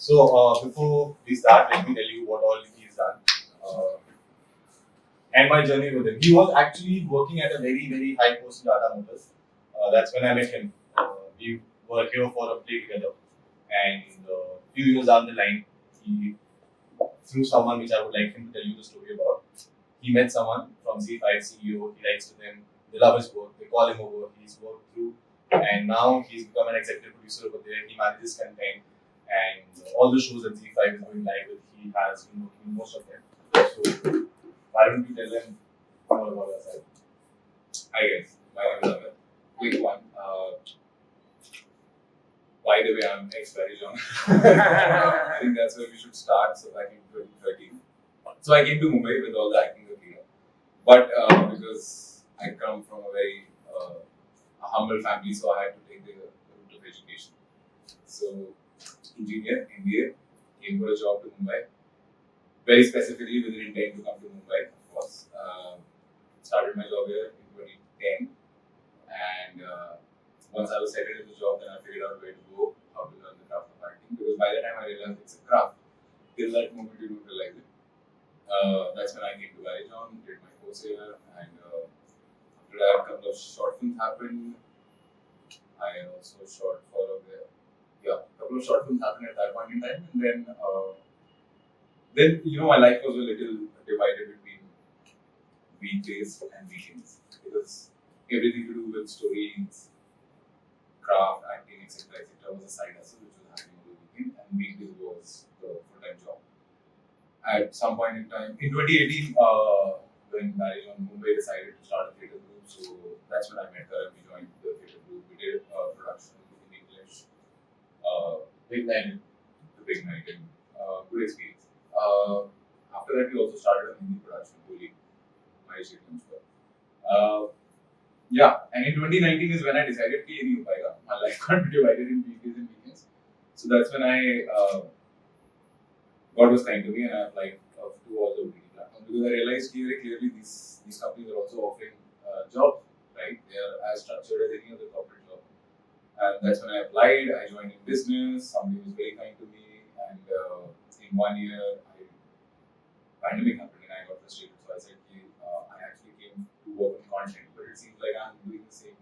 So before we start, let me tell you what all he's done and my journey with him. He was actually working at a very, very high post in Tata Motors. That's when I met him. We were here for a play together, and a few years down the line, he through someone which I would like him to tell you the story about. He met someone from Zee5 CEO. He writes with him. They love his work. They call him over. He's worked through, and now he's become an executive producer over there. He manages content, and all the shows that Zee5 is going live with, he has been working in most of them. So why don't you tell them more about yourself? Hi guys, my name is Amit. Quick one. By the way, I'm ex-Verizon. I think that's where we should start. So back in 2013. So I came to Mumbai with all the acting career. But because I come from a very humble family, so I had to take the route of education. So engineer, MBA, came for a job to Mumbai. Very specifically with an intent to come to Mumbai, of course. Started my job here in 2010. And once I was settled in the job, then I figured out where to go, how to learn the craft of acting. Because by the time I realized it's a craft, till that moment you don't realize it. That's when I came to Verizon, did my course here, and after that, a couple of short films happened. I also shot for a couple of short films happened at that point in time, and then my life was a little divided between weekdays and weekends because everything to do with stories, craft, acting, etc., was a side hustle which was happening over the weekend, and weekdays was the full-time job. At some point in time, in 2018, when Verizon Mumbai decided to start a theatre group, so that's when I met her and we joined the theatre group. We did production in English, Big night. the big night, and good experience. After that, we also started a Hindi production, Holi, my and in 2019 is when I decided that ये नहीं हो पाएगा. My life can't be divided in weekdays and weekends. So that's when God was kind to me and I applied to all the OTT platforms because I realized very clearly these companies are also offering jobs, right? They are as structured as any other corporate job. And that's when I applied. I joined in business. Somebody was very kind to me, and in 1 year, pandemic happened and I got frustrated. So I said, I actually came to work on content, but it seems like I'm doing the same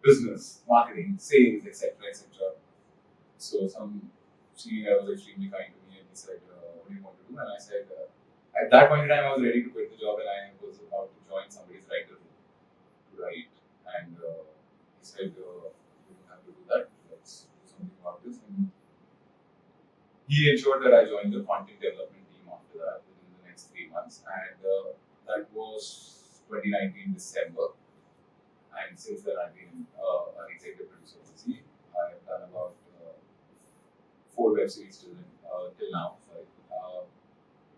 business, marketing, sales, etc. So some senior guy was extremely kind to me and he said, what do you want to do? And I said, at that point in time, I was ready to quit the job and I was about to join somebody's writer room to write. And he said, you don't have to do that. Let's do something about this. And he ensured that I joined the content development team after that within the next 3 months. And that was 2019 December. And since then, I've been an executive producer of Zee. I've done about 4 web series till now. Sorry.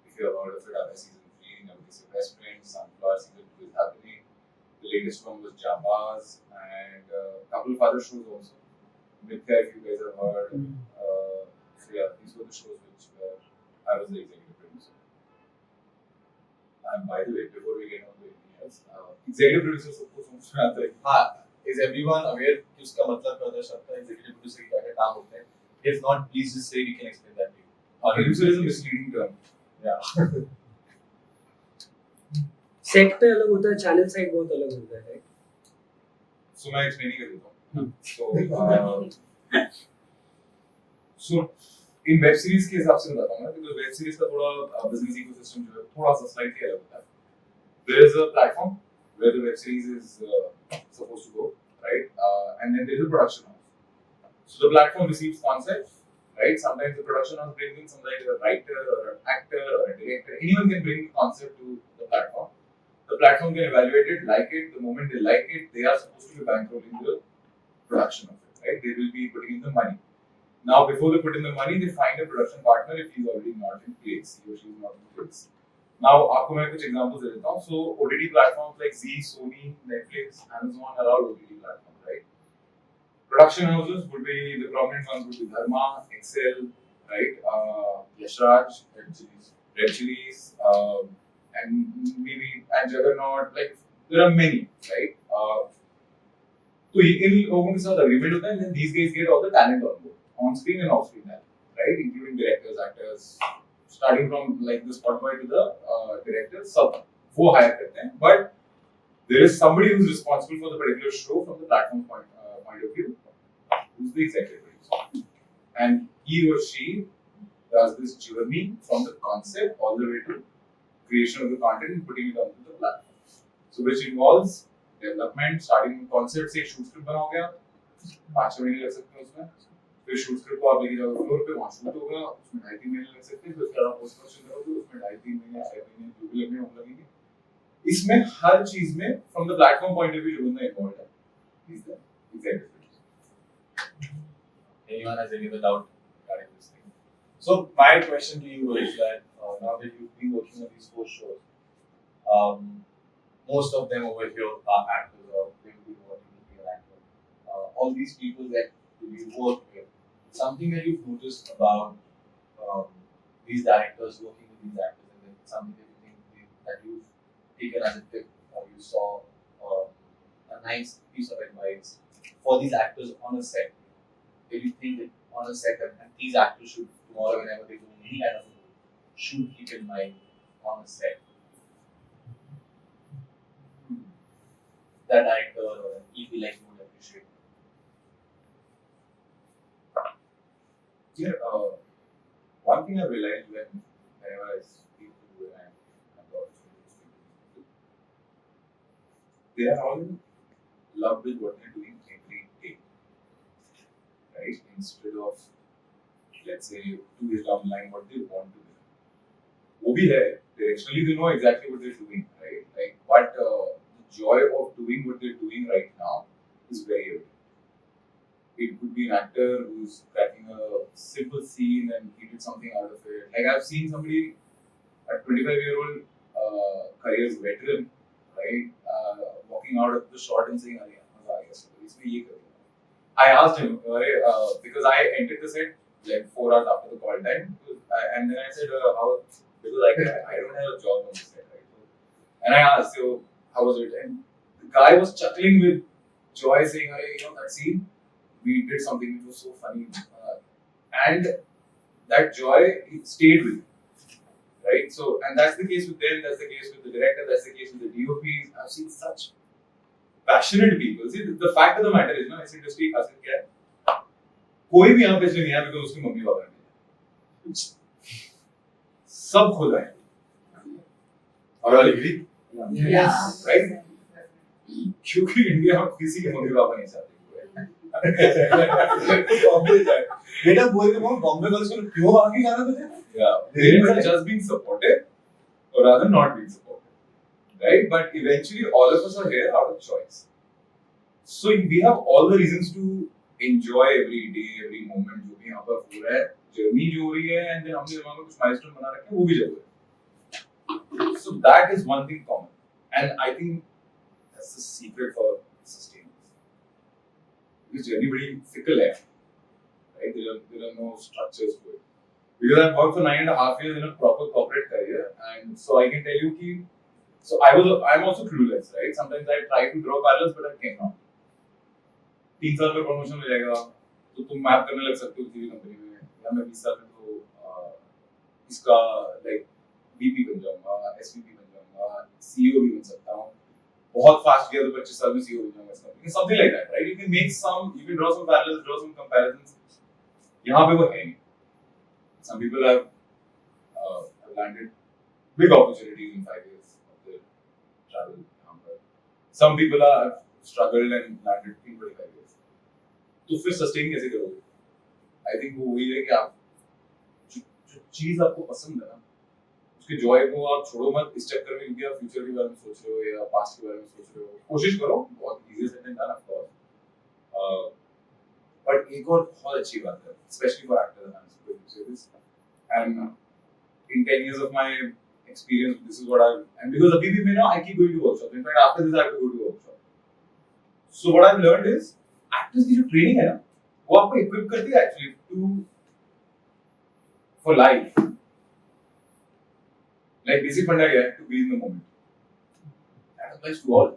If you have heard of it, I've season 3, Never Kiss Your Best Friend, Sunflower season 2 is happening. The latest one was BJAS and a couple of other shows also. Mithya, if you guys have heard. These were the shows which I was the executive producer. And by the way, before we get on to anything else, executive producer सबको समझ में आता है. हाँ, is everyone aware कि उसका मतलब क्या होता है? शब्द executive producer की क्या काम होते हैं? If not, please just say we can explain that to you. Producer is a misleading term. Yeah. Set पे अलग होता है, चैनल साइड बहुत अलग होता है, राइट? So मैं explain ही कर देता हूँ. So in web series के हिसाब से बताता हूँ मैं, because web series का थोड़ा business ecosystem जो है थोड़ा सा slightly अलग होता है. There is a platform where the web series is supposed to go, right? And then there is a production house. So the platform receives concepts, right? Sometimes the production house brings in somebody, a writer or an actor or a director. Anyone can bring the concept to the platform. The platform can evaluate it, like it. The moment they like it, they are supposed to be bankrolling the production of it, right? They will be putting in the money. Now, before they put in the money, they find a production partner if he's already not in place, he or she is not in place. Now, आपको मैं कुछ examples दे देता हूँ. So, OTT platforms like Zee, Sony, Netflix, Amazon are all OTT platforms, right? Production houses would be, the prominent ones would be Dharma, Excel, right? Yashraj, Red Chillies, and Juggernaut. Like there are many, right? So इन लोगों के साथ agreement होता है, and then these guys get all the talent on board, on screen and off screen talent, right? Including directors, actors, starting from like the spot boy to the director, सब वो hire करते हैं. But there is somebody who's responsible for the particular show from the platform point of view, who's the executive producer, and he or she does this journey from the concept all the way to creation of the content and putting it onto the platform. So which involves development, starting from concept से shoot script बनाओगे आप, 5 महीने लग सकते हैं उसमें, फिर shoot script को आप लेके जाओगे फ्लोर पे, वहाँ shoot होगा, उसमें 2.5-3 महीने लग सकते हैं, फिर उसके बाद पोस्ट प्रोडक्शन करोगे, उसमें 2.5-3 महीने 6 महीने जो भी लगने होंगे लगेंगे. इसमें हर चीज में from the platform point of view जो बंदा involved है, he's the executive producer. Anyone has any other doubt regarding this thing? So my question to you is that now that you've been working on these 4 shows, most of them over here are actors or they will be wanting to be an actor. All these people that you work with, something that you've noticed about these directors working with these actors, and then something that you think that you've taken as a tip or you saw a nice piece of advice for these actors on a set. If you think that on a set and these actors should tomorrow whenever they do any kind of role, should keep in mind on a set that director or an EP like you would appreciate. Yeah, one thing I realized whenever I speak to you and I'm talking, they are all in love with what they're doing every day, right? Instead of, let's say, 2 years down the line, what they want to do. वो भी है, directionally they know exactly what they're doing, right? Like, but the joy of doing what they're doing right now is very evident. It could be an actor who's cracking a simple scene and he did something out of it. Like I've seen somebody, a 25-year-old career veteran, right, walking out of the shot and saying, "Arey, मजा आ गया, so इसमें ये करूँगा." I asked him, because I entered the set like 4 hours after the call time, and then I said, "How?" Because I don't have a job on the set, right? And I asked, "So how was it?" And the guy was chuckling with joy, saying, "Arey, that scene, we did something which was so funny," and that joy stayed with me, right? So, and that's the case with them. That's the case with the director. That's the case with the DOPs. I've seen such passionate people. See, the fact of the matter is, इस industry का खासियत क्या है? कोई भी यहाँ पे इसलिए नहीं है because उसके मम्मी पापा नहीं है. सब खुद आए. और all agree? Yes. Right? क्योंकि इंडिया में किसी के मम्मी पापा नहीं चाहते. बेटा बोल के बॉम्बे कॉलेज को क्यों आगे जाना तुझे? Yeah, parents are just being supportive or rather not being supportive, right? But eventually all of us are here out of choice. So we have all the reasons to enjoy every day, every moment जो भी यहाँ पर हो रहा है, journey जो हो रही है, and then हमने दिमाग में कुछ milestone बना रखे हैं, वो भी जरूरी है. So that is one thing common, and I think that's the secret for sustenance. This journey very fickle है, right? There are no structures to it. Because I've worked for 9.5 years in a proper corporate career, and so I can tell you कि, so I'm also clueless, right? Sometimes I try to draw parallels, but I cannot. 3 साल में promotion हो जाएगा, तो तुम map करने लग सकते हो किसी भी कंपनी में, या मैं 20 साल में तो इसका like VP बन जाऊँगा, SVP बन जाऊँगा, CEO भी बन सकता हूँ. बहुत फास्ट गया तो 25 साल में CEO हो जाऊंगा इस company. Something like that, right? You can draw some parallels, draw some comparisons. यहाँ पे वो है नहीं. Some people have landed big opportunities in 5 years of their travel. Some people have struggled and landed in 25 years. तो फिर sustain कैसे करोगे? I think वो वही है कि आप जो चीज आपको पसंद है ना, उसके जॉय को आप छोड़ो मत इस चक्कर में क्योंकि आप फ्यूचर के बारे में सोच रहे हो या पास्ट के बारे में सोच रहे हो. कोशिश करो, बहुत easy said than done of course. But एक और बहुत अच्छी बात है, specially for actors and in 10 years of my experience, this is what and because abhi bhi I keep going to workshops. In fact, after this I have to go to workshop. So what I've learned is actors की जो training है ना, वो आपको equip करती है actually for life. Like basic funda है to be in the moment. That applies to all.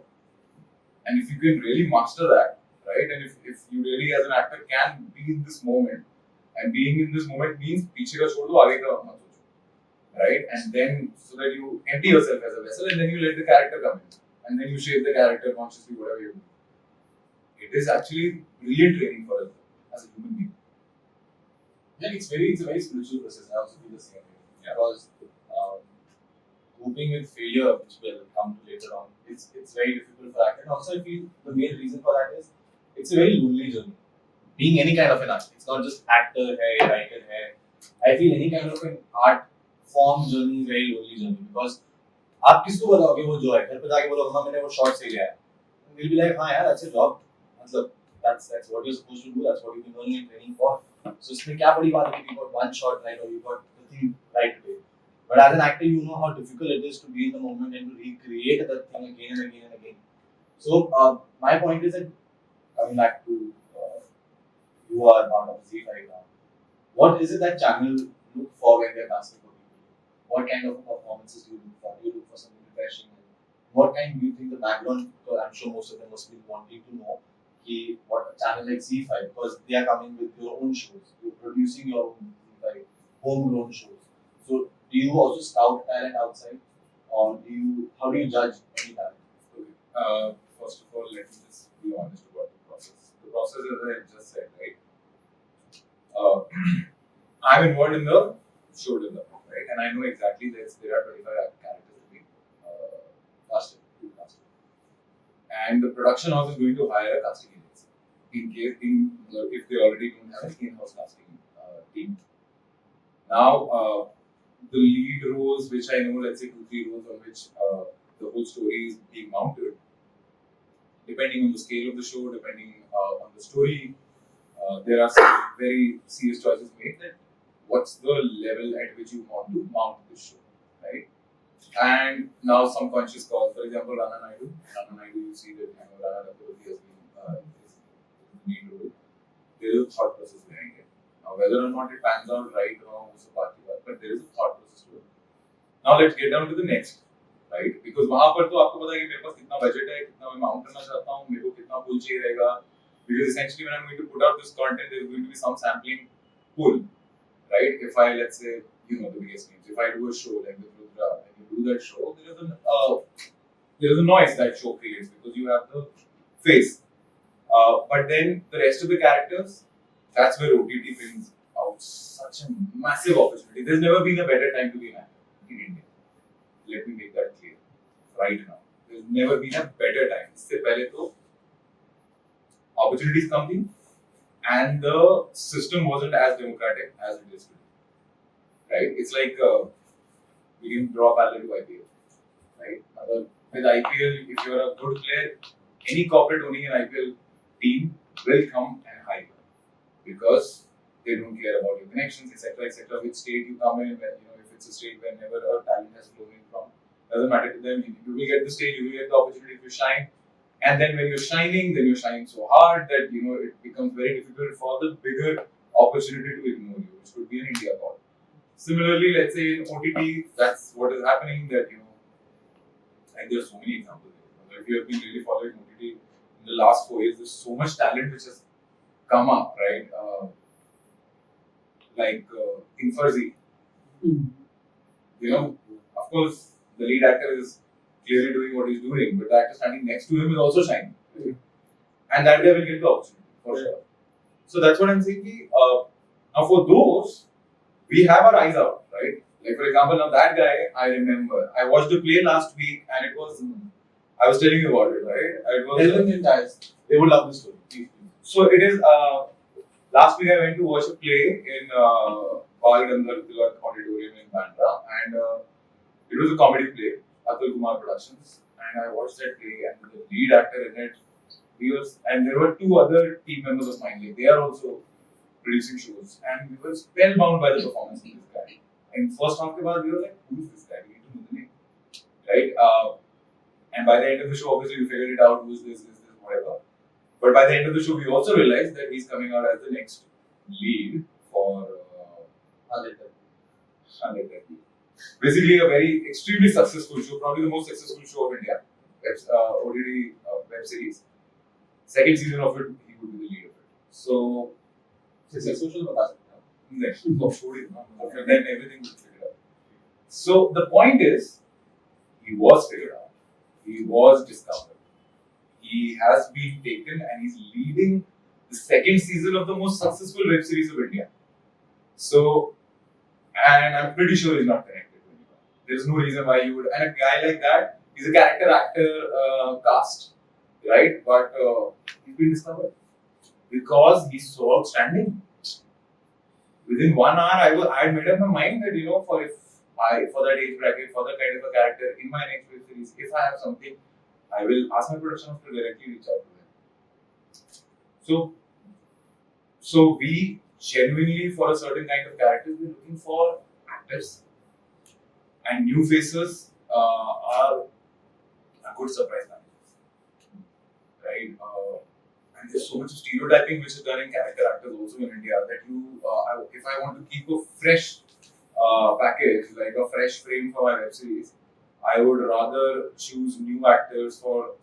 And if you can really master that, right, and if you really as an actor can be in this moment And being in this moment means पीछे का छोड़ दो आगे का मत सोचो, right? And then so that you empty yourself as a vessel and then you let the character come in and then you shape the character consciously whatever you do. It is actually brilliant training for us as a human being. Yeah, it's a very spiritual process. I also feel the same way. Yeah. Because coping with failure, which will come to later on, it's very difficult for actors. And also, I feel the main reason for that is it's a very lonely journey. Being any kind of an artist, it's not just actor hai, writer hai. I feel any kind of an art form journey is very lonely journey because आप किसको बताओगे वो जो है घर पे जाके बोलो हाँ मैंने वो शॉट से लिया है. We'll be like हाँ यार that's a job. मतलब that's what you're supposed to do. That's what you've been learning and training for. So इसमें क्या बड़ी बात है कि you got one shot right or you got the thing right today. But as an actor, you know how difficult it is to be in the moment and to recreate that thing again and again and again. So my point is that coming back to you are part of Zee5 now. What is it that channel look for when they're casting for people? What kind of performances do you look for? Do you look for something refreshing? What kind do you think the background? Because I'm sure most of them must be wanting to know what a channel like Zee5 because they are coming with your own shows. You're producing your own Zee5 homegrown shows. So do you also scout talent outside, or how do you judge any talent? Okay. First of all, let me just be honest about the process. The process, as I just said, right? I'm involved in the show development, right? And I know exactly that there are 25 characters to be casted. And the production house is going to hire a casting agency if they already don't have an in-house casting team. Now, the lead roles, which I know, let's say 2-3 roles on which the whole story is being mounted, depending on the scale of the show, depending on the story, there are some very serious choices made that what's the level at which you want to mount this show, right? And now some conscious calls, for example, Rana Naidu, you see that Rana Naidu has been his lead role. There is a thought process behind it. Now, whether or not it pans out right or wrong is a part of it, but there is a thought process to it. Now, let's get down to the next, right? Because वहाँ पर तो आपको पता है कि मेरे पास कितना budget है, कितना मैं mount करना चाहता हूँ, मेरे को कितना pool चाहिए रहेगा. Because essentially, when I'm going to put out this content, there is going to be some sampling pool, right? If I, let's say, you know the biggest names, if I do a show like with Rudra, and you do that show, there is a noise that show creates because you have the face. But then the rest of the characters, that's where OTT brings out such a massive opportunity. There's never been a better time to be an actor in India. Let me make that clear right now. There's never been a better time. इससे पहले तो opportunities come in, and the system wasn't as democratic as it is today. Right? It's like we can draw parallel to IPL. Right? With IPL, if you're a good player, any corporate owning an IPL team will come and hire you because they don't care about your connections, etc. Which state you come in, when if it's a state whenever a talent has flown in from, doesn't matter to them. You will get the stage, you will get the opportunity if you shine, and then when you're shining, then you're shining so hard that it becomes very difficult for the bigger opportunity to ignore you, which could be an India call. Similarly, let's say in OTT, that's what is happening. That and there are so many examples. If you have been really following OTT in the last 4 years, there's so much talent which has come up, right? Like in Farzi, of course, the lead actor is clearly doing what he's doing, but the actor standing next to him is also shining, and that guy will get the opportunity for sure. So that's what I'm saying. Now for those, we have our eyes out, right? Like for example, now that guy, I remember, I watched the play last week, and it was, I was telling you about it, right? It was. Tell them the entire story. They would love the story. Please. So it is. Last week I went to watch a play in Bal Gandharv Tilak Auditorium in Bandra, and it was a comedy play, Atul Kumar Productions, and I watched that play, and the lead actor in it, and there were 2 other team members of mine, like they are also producing shows, and we were spellbound by the performance of this guy. And first half ke baad, we were like, who is this guy? We need to know the name, right? And by the end of the show, obviously we figured it out, who's this, whatever. But by the end of the show, we also realized that he's coming out as the next lead for basically a very extremely successful show, probably the most successful show of India, OTT web series. Second season of it, he would be the lead of it. So, successful show बता सकते हैं. Then everything was figured out. So the point is, he was figured out. He was discovered. He has been taken and he's leading the second season of the most successful web series of India. So, and I'm pretty sure he's not connected to anyone. There's no reason why you would. And a guy like that, he's a character actor cast, right? But he's been discovered because he's so outstanding. Within 1 hour, I had made up my mind that for that age bracket, for that kind of a character in my next web series, if I have something, I will ask my production house to directly reach out to them. So we genuinely, for a certain kind of character, we're looking for actors, and new faces are a good surprise managers, right? And there's so much stereotyping which is done in character actors also in India that if I want to keep a fresh package, like a fresh frame for my web series, I would rather choose new actors for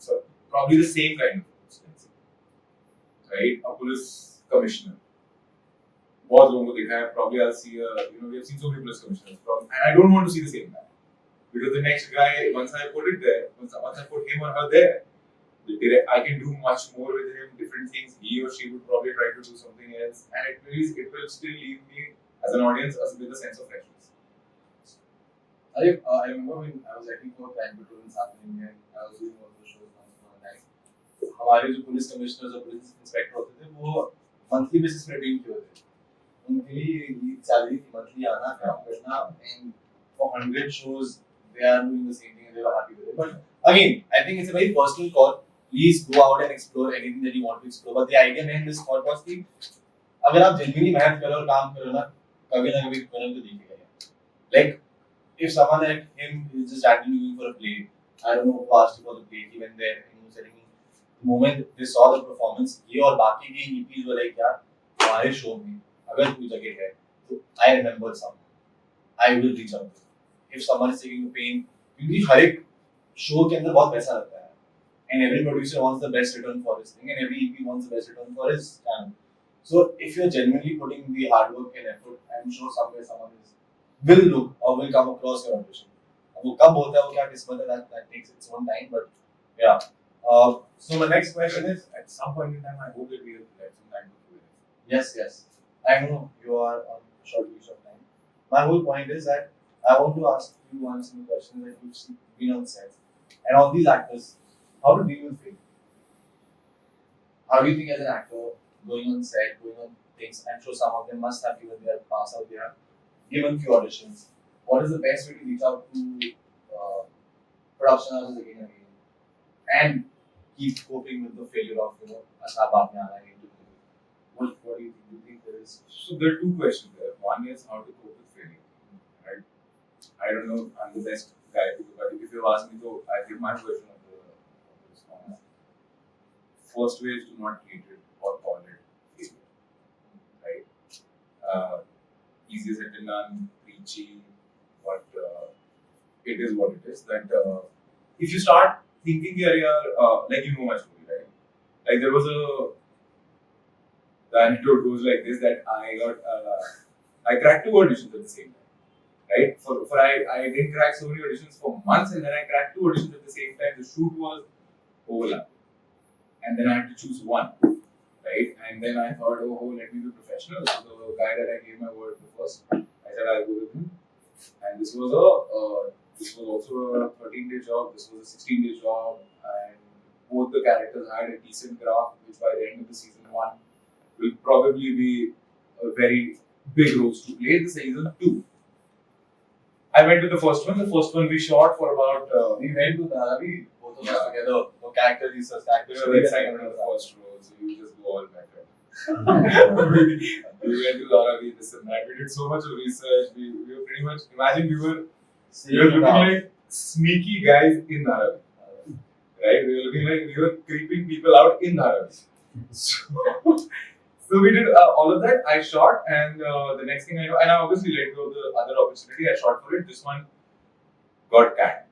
probably the same kind of roles, let's say, right? A police commissioner. बहुत लोगों को देखा है. Probably I'll see we have seen so many police commissioners, and I don't want to see the same guy because the next guy, once I put it there, once I put him or her there, I can do much more with him, different things. He or she would probably try to do something else, and it will still leave me as an audience with a sense of freshness. I remember when I was acting for crime patrol in South India, and I was doing all those shows once upon a time. हमारे जो police commissioners और police inspector होते थे वो monthly basis पे train किए होते थे. उनके लिए सैलरी थी मंथली आना काम करना, and for 100 shows they are doing the same thing and they were happy with it. But again, I think it's a very personal call. Please go out and explore anything that you want to explore. But the idea behind this thought was कि अगर आप genuinely मेहनत करो और काम करो ना, कभी ना कभी फिल्म तो दिखेगा. Like if someone like him is just randomly looking for a play, I don't know who asked for the play, he went there and he was telling me the moment they saw the performance, ये और बाकी के EPs were like यार हमारे show में अगर कोई जगह है तो I remember someone, I will reach out to him. If someone is taking a pain, क्योंकि हर एक शो के अंदर बहुत पैसा लगता है. And every producer wants the best return for his thing, and every EP wants the best return for his channel. So if you're genuinely putting the hard work and effort, I'm sure somewhere someone will look or will come across your audition. वो कब होता है वो क्या किस्मत है, that takes its own time, but yeah. So my next question is, At some point in time, I hope that we have had some time to do it. yes, I know you are on short leash of time. My whole point is that I want to ask you one simple question that you've been on set, and all these actors, how to deal with failure? How do you think as an actor, going on set, going on things, I'm sure some of them must have given their pass out there, given few auditions. What is the best way to reach out to production houses again and again, and keep coping with the failure of अच्छा बात में आना है into the what do you think? Do you think there is? So there are two questions there. One is how to cope with failure, right? I don't know. I'm the best guy to do, but if you ask me, so I give my version of the response. First way is to not treat it or call it failure, right? Easier said than done, preachy, but it is what it is. That if you start thinking, like you know my story, right? Like there was the anecdote goes like this, that I cracked 2 auditions at the same time, right? I didn't crack so many auditions for months, and then I cracked 2 auditions at the same time. The shoot was overlapping, and then I had to choose one, right? And then I thought, oh, let me be professional. So the guy that I gave my word to first, I said I'll go with him, and this was also a 13-day job. This was a 16-day job, and both the characters had a decent graph, which by the end of the season 1 will probably be a very big roles to play in the season 2. I went to the first one. The first one we shot for about. We went to Dharavi, both of us together. The character research, actors. We were excited for the first role, so you just go all back. We went to Dharavi, this and that. We did so much of research. We were pretty much. Imagine we were looking like sneaky guys in Dharavi. Right? We were looking like we were creeping people out in Dharavi. So we did all of that. I shot, and the next thing I know, and I obviously let go of the other opportunity. I shot for it. This one got canned.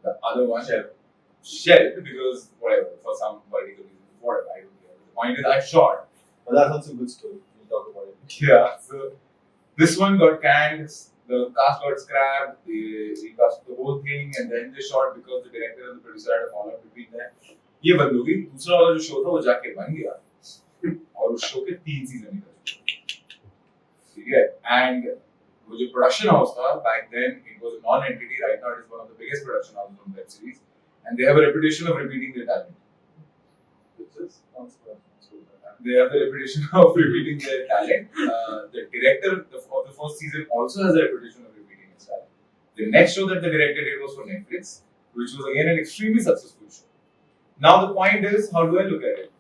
The other one shelved because whatever, for some political reason, whatever, I don't care. The point is, I shot. But that's also a good story. We'll talk about it. Yeah. So This one got canned, the cast got scrapped, they recast the whole thing and then they shot because the director and the producer had a fallout between them. ये बंद हो गई. दूसरा वाला जो show था वो जाके बन गया और उस शो के 3 सीजन निकले. ठीक है. And वो जो production house था back then it was a non-entity. Right now it is one of the biggest production houses on web series and they have a reputation of repeating their talent. They have the reputation of repeating their talent. The director of the first season also has a reputation of repeating his talent. The next show that the director did was for Netflix, which was again an extremely successful show. Now the point is, how do I look at it?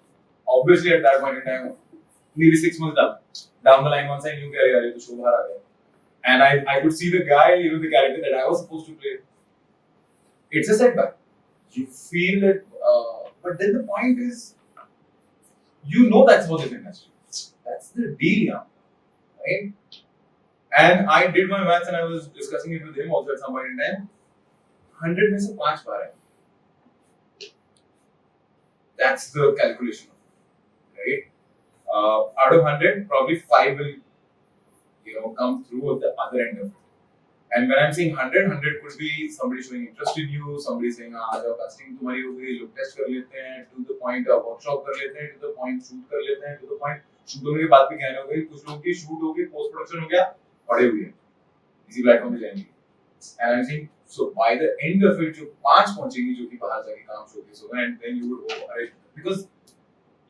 Obviously, at that point in time, nearly 6 months down the line, once I knew that the show bahar aa gaya, and I could see the guy, the character that I was supposed to play. It's a setback. You feel it, but then the point is, you know that's for this industry. That's the deal now, right? And I did my maths and I was discussing it with him also at some point in time. 100 में से 5 बार है. That's the calculation, right? Out of 100, probably 5 will, come through at the other end of it. And when I'm saying 100, 100 could be somebody showing interest in you, somebody saying, "Aajao casting तुम्हारी हो गई, look test कर लेते हैं, to the point workshop कर लेते हैं, to the point shoot कर लेते हैं, to the point shoot होने के बाद भी कहने हो गई, कुछ लोगों की shoot हो गई, post production हो गया, पड़े हुए हैं, इसी platform पे जाएंगे." And I'm saying, so by the end of it, जो 5 पहुंचेंगी जो कि बाहर जाके काम showcase होगा, and then you would hope, right? Because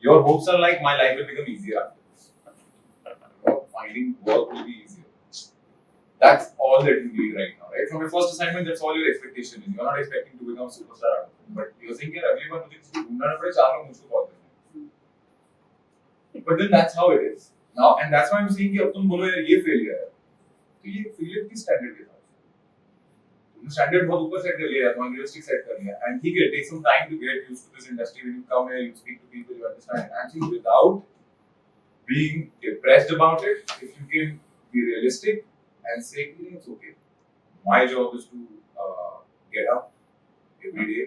your hopes are like my life will become easier after this. Finding work will be easier. That's all that you need right now, right? From your first assignment, that's all your expectation is. You're not expecting to become a superstar out of it. But you're saying, "Yaar, अगली बार मुझे किसी को ढूंढना ना पड़े, 4 लोग मुझको call करें." But then that's how it is now, and that's why I'm saying कि अब तुम बोलो यार ये failure है, तो ये failure की standard के साथ. तुमने standard बहुत ऊपर set कर लिया, तुमने realistic set कर लिया, and ठीक है, it takes some time to get used to this industry. When you come here, you speak to people, you understand. And I'm saying without being depressed about it, if you can be realistic and say, "It's okay. My job is to get up every day,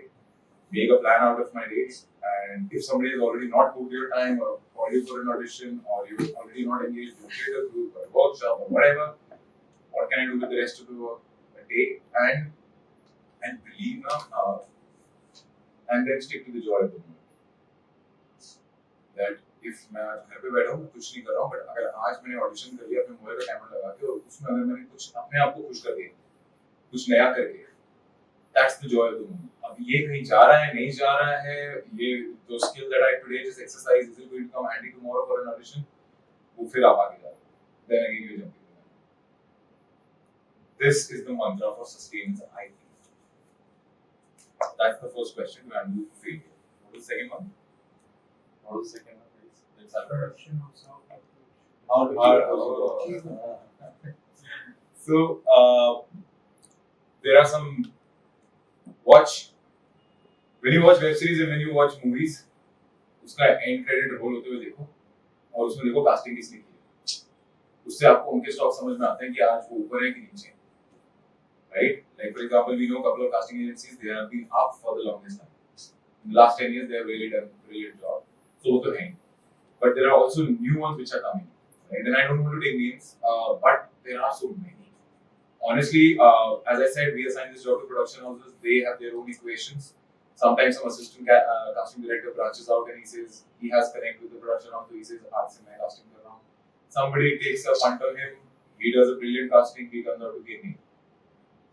make a plan out of my days, and if somebody has already not booked your time or called you for an audition or you're already not engaged in a theater group or a workshop or whatever, what can I do with the rest of the day?" And believe now, and then stick to the joy of the moment. That if मैं आज घर पे बैठा हूँ, कुछ नहीं कर रहा हूँ, but अगर आज मैंने ऑडिशन कर लिया अपने मोबाइल का कैमरा लगा के और उसमें अगर मैंने कुछ अपने आप को खुश कर दिया, कुछ नया करके, that's the joy of the moment. अब ये कहीं जा रहा है, नहीं जा रहा है, ये जो skill that I today just exercise, is it going to come handy tomorrow for an audition? वो फिर आप आगे जा रहे हो. Then again you jump into that. This is the mantra for sustenance, I think. That's the first question to handle failure. What was the second one? What was the second one? Production of sound. So there are some when you watch web series and when you watch movies, उसका end credit roll होते हुए देखो और उसमें देखो casting किसने की है. उससे आपको उनके स्टॉक समझ में आते हैं कि आज वो ऊपर है कि नीचे है, right? Like for example, we know a couple of casting agencies, they have been up for the longest time. In the last 10 years, they have really done a brilliant job. So वो तो है. But there are also new ones which are coming, right? And I don't want to take names, but there are so many. Honestly, as I said, we assign this job to production houses. They have their own equations. Sometimes some assistant casting director branches out and he says he has connect with the production house. So he says, "Aaj se main casting kar raha hu." Somebody takes a punt on him. He does a brilliant casting. He comes out to get me.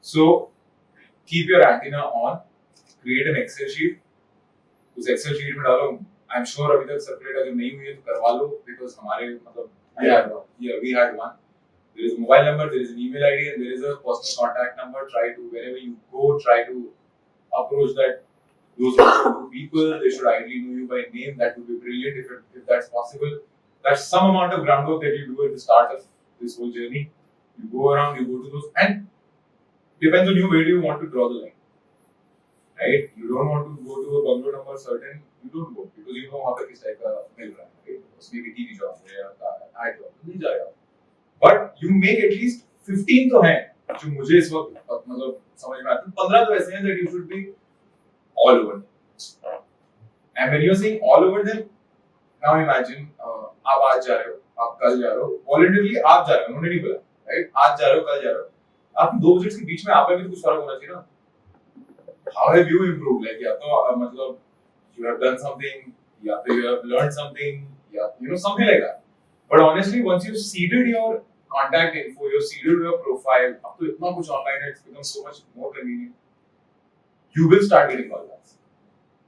So keep your antenna on. Create an Excel sheet. उस Excel sheet में डालो. I'm sure अभी तक separate अगर नहीं हुई है तो करवा लो, because हमारे मतलब we had one. There is a mobile number, there is an email ID, and there is a personal contact number. Try to, wherever you go, try to approach those people. They should ideally know you by name. That would be brilliant if that's possible. That's some amount of groundwork that you do at the start of this whole journey. You go around, you go to those, and depends on you where do you want to draw the line. Right? You don't want to go to a bungalow number certain. You don't go because you know how किस type का मिल रहा है, right? Maybe TV job या ad job नहीं जाएगा. But you make at least 15 तो हैं जो मुझे इस वक्त मतलब समझ में आते हैं. 15 तो ऐसे हैं that you should be all over. And when you're saying all over them, now imagine आप आज जा रहे हो, आप कल जा रहे हो, voluntarily आप जा रहे हो, उन्होंने नहीं बोला, राइट? आज जा रहे हो, कल जा रहे हो, आपकी 2 विजिट्स के बीच में आप में भी तो कुछ फर्क होना चाहिए ना. How have you improved? Like, या तो मतलब you have done something, या फिर you have learned something, या something like that. But honestly, once you've seeded your contact info, you've seeded your profile, अब तो इतना कुछ online है, it's become so much more convenient. You will start getting contacts.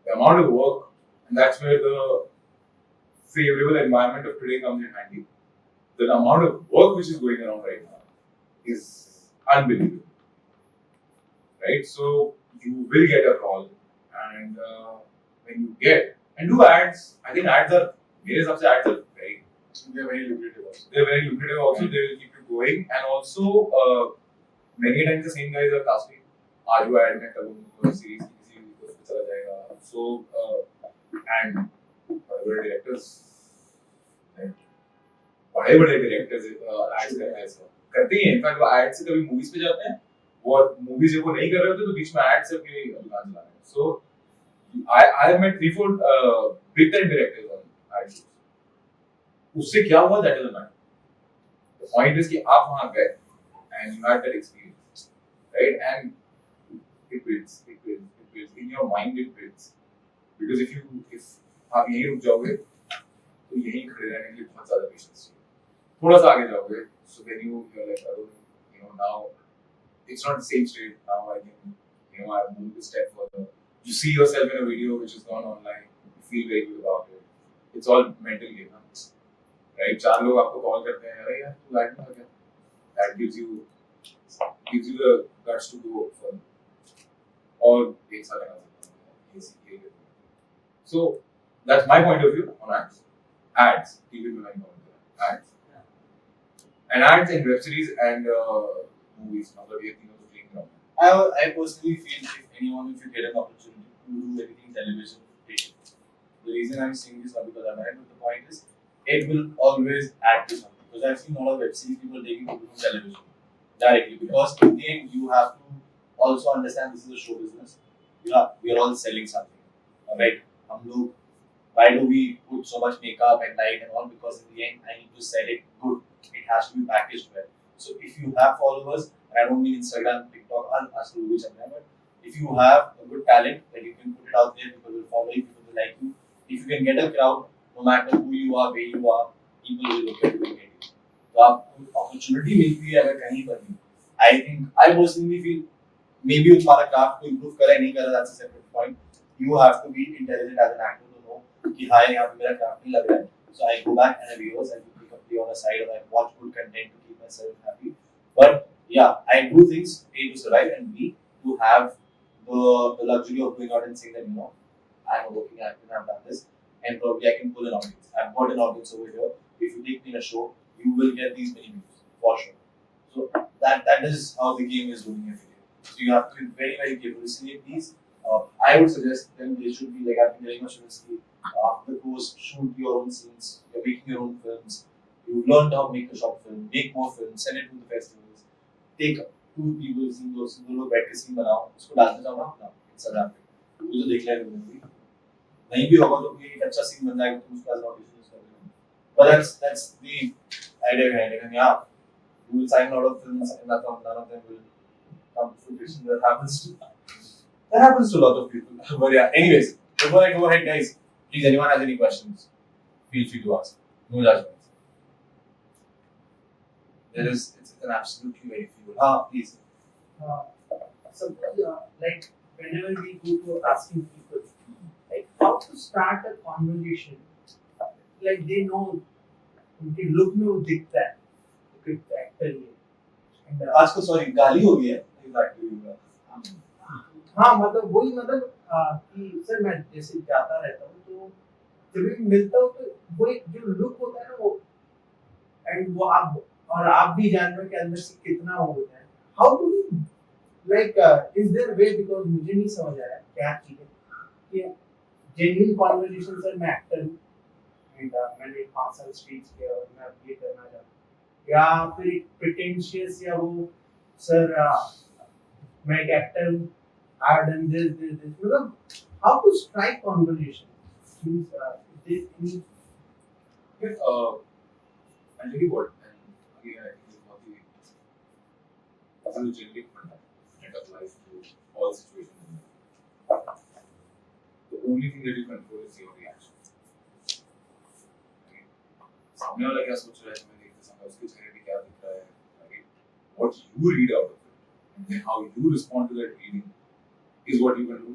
The amount of work, and that's where the favorable environment of today comes in handy. The amount of work which is going around right now is unbelievable. Right? So you will get a call, and when you get and do ads, I think ads are मेरे हिसाब से ads are very lucrative also. They're very lucrative also. They will keep you going, and also many times the same guys are casting. आज वो ad में करूँ series किसी को चला जाएगा. So and बड़े directors, बड़े directors ads करते हैं. In fact वो ads से कभी movies पे जाते हैं. वो मूवीज जब वो नहीं कर रहे होते तो बीच में एड से अपनी दुकान चला रहे हैं. So I have met 3-4 big time directors on ad shoots. उससे क्या हुआ that is a matter. The point is कि आप वहां गए and you had that experience, right? And it builds in your mind, it builds. Because if आप यहीं रुक जाओगे तो यहीं खड़े रहने के लिए बहुत ज्यादा पेशेंस चाहिए. थोड़ा सा आगे जाओगे so then you are like now it's not the same state now. I can, I've moved a step further. You see yourself in a video which has gone online. You feel very good about it. It's all mental game, right? 4 लोग आपको call करते हैं, अरे यार तू light में आ गया. That gives you the guts to go further. और एक साल लगा सकते हैं. So that's my point of view on ads. Ads, TV में नहीं होता. Ads. And ads in web series and movies, मतलब ये तीनों तो clean ground. I personally feel if you get an opportunity to do anything television, take it. The reason I'm saying this not because I'm married, but the point is, it will always add to something. Because I've seen a lot of web series people taking people from television directly. Because in the end, you have to also understand this is a show business. We are all selling something, right? Why do we put so much makeup and light and all? Because in the end, I need to sell it good. It has to be packaged well. So if you have followers, and I don't mean Instagram, TikTok, I'll still do something, but if you have a good talent, then you can put it out there, people will follow you, people will like you. If you can get a crowd, no matter who you are, where you are, people will look at you and get you. So आपको opportunity मिलती है अगर कहीं पर भी. I think, I personally feel, maybe तुम्हारा craft को improve करा नहीं करा, that's a separate point. You have to be intelligent as an actor to know कि हाँ यहाँ पे मेरा craft नहीं लग रहा है. So I go back and I rehearse, I do completely on the side, or I watch good content to keep myself happy. But yeah, I do things A to survive and B to have the luxury of going out and saying that I'm a working actor, I've done this, and probably I can pull an audience. I've got an audience over here. If you take me in a show, you will get these many views for sure. So that is how the game is doing every day. So you have to be very very careful. Listening these, I would suggest them they should be like I've been very much risky. After the course, shoot your own scenes. You're making your own films. You've learned how to make a short film, make more films, send it to the festivals. Take 2 people, scene those लोग बैठ के scene बनाओ, उसको डालते जाओ ना अपना Instagram पे. वो तो देख लेंगे लोग. नहीं भी होगा तो कोई एक अच्छा scene बन जाएगा तो उसका ऑडिशन यूज कर लेंगे. But that's the idea behind it. And yeah, you will sign a lot of films and none of them will come to fruition. That happens to a lot of people. But yeah, anyways, before I go ahead, guys, please anyone has any questions, feel free to ask. No judgment. It's an absolutely very few. Please. Like whenever we go to asking people, like how to start a conversation, like they know, उनके look में वो दिखता है, कि actor ये. And आज को sorry गाली हो गई है. Exactly. हाँ मतलब वही मतलब कि सर मैं जैसे जाता रहता हूँ तो जब भी मिलता हूँ तो वो एक जो लुक होता है ना वो एंड वो आप भी जान रहे हो कि अंदर से कितना वो होता है. How do we like is there way because मुझे नहीं समझ आया क्या चीज है कि जेन्युइन कन्वर्सेशन सर मैं एक्टर हूँ एंड मैंने 5 साल स्ट्रीट्स किया और मैं अब ये करना चाहता हूँ या फिर एक प्रिटेंशियस या वो सर मैं एक एक्टर हूँ I have done this. मतलब how to strike conversation? Is there any? Yeah, I'll tell you what. And again, I think it's about This is a generic phenomenon. It applies to all situations. The only thing that you control is your reaction. Right? सामने वाला क्या सोच रहा है तुम्हें देखते समय उसके चेहरे पे क्या दिख रहा है, right? What you read out of it and then how you respond to that reading is what you can do.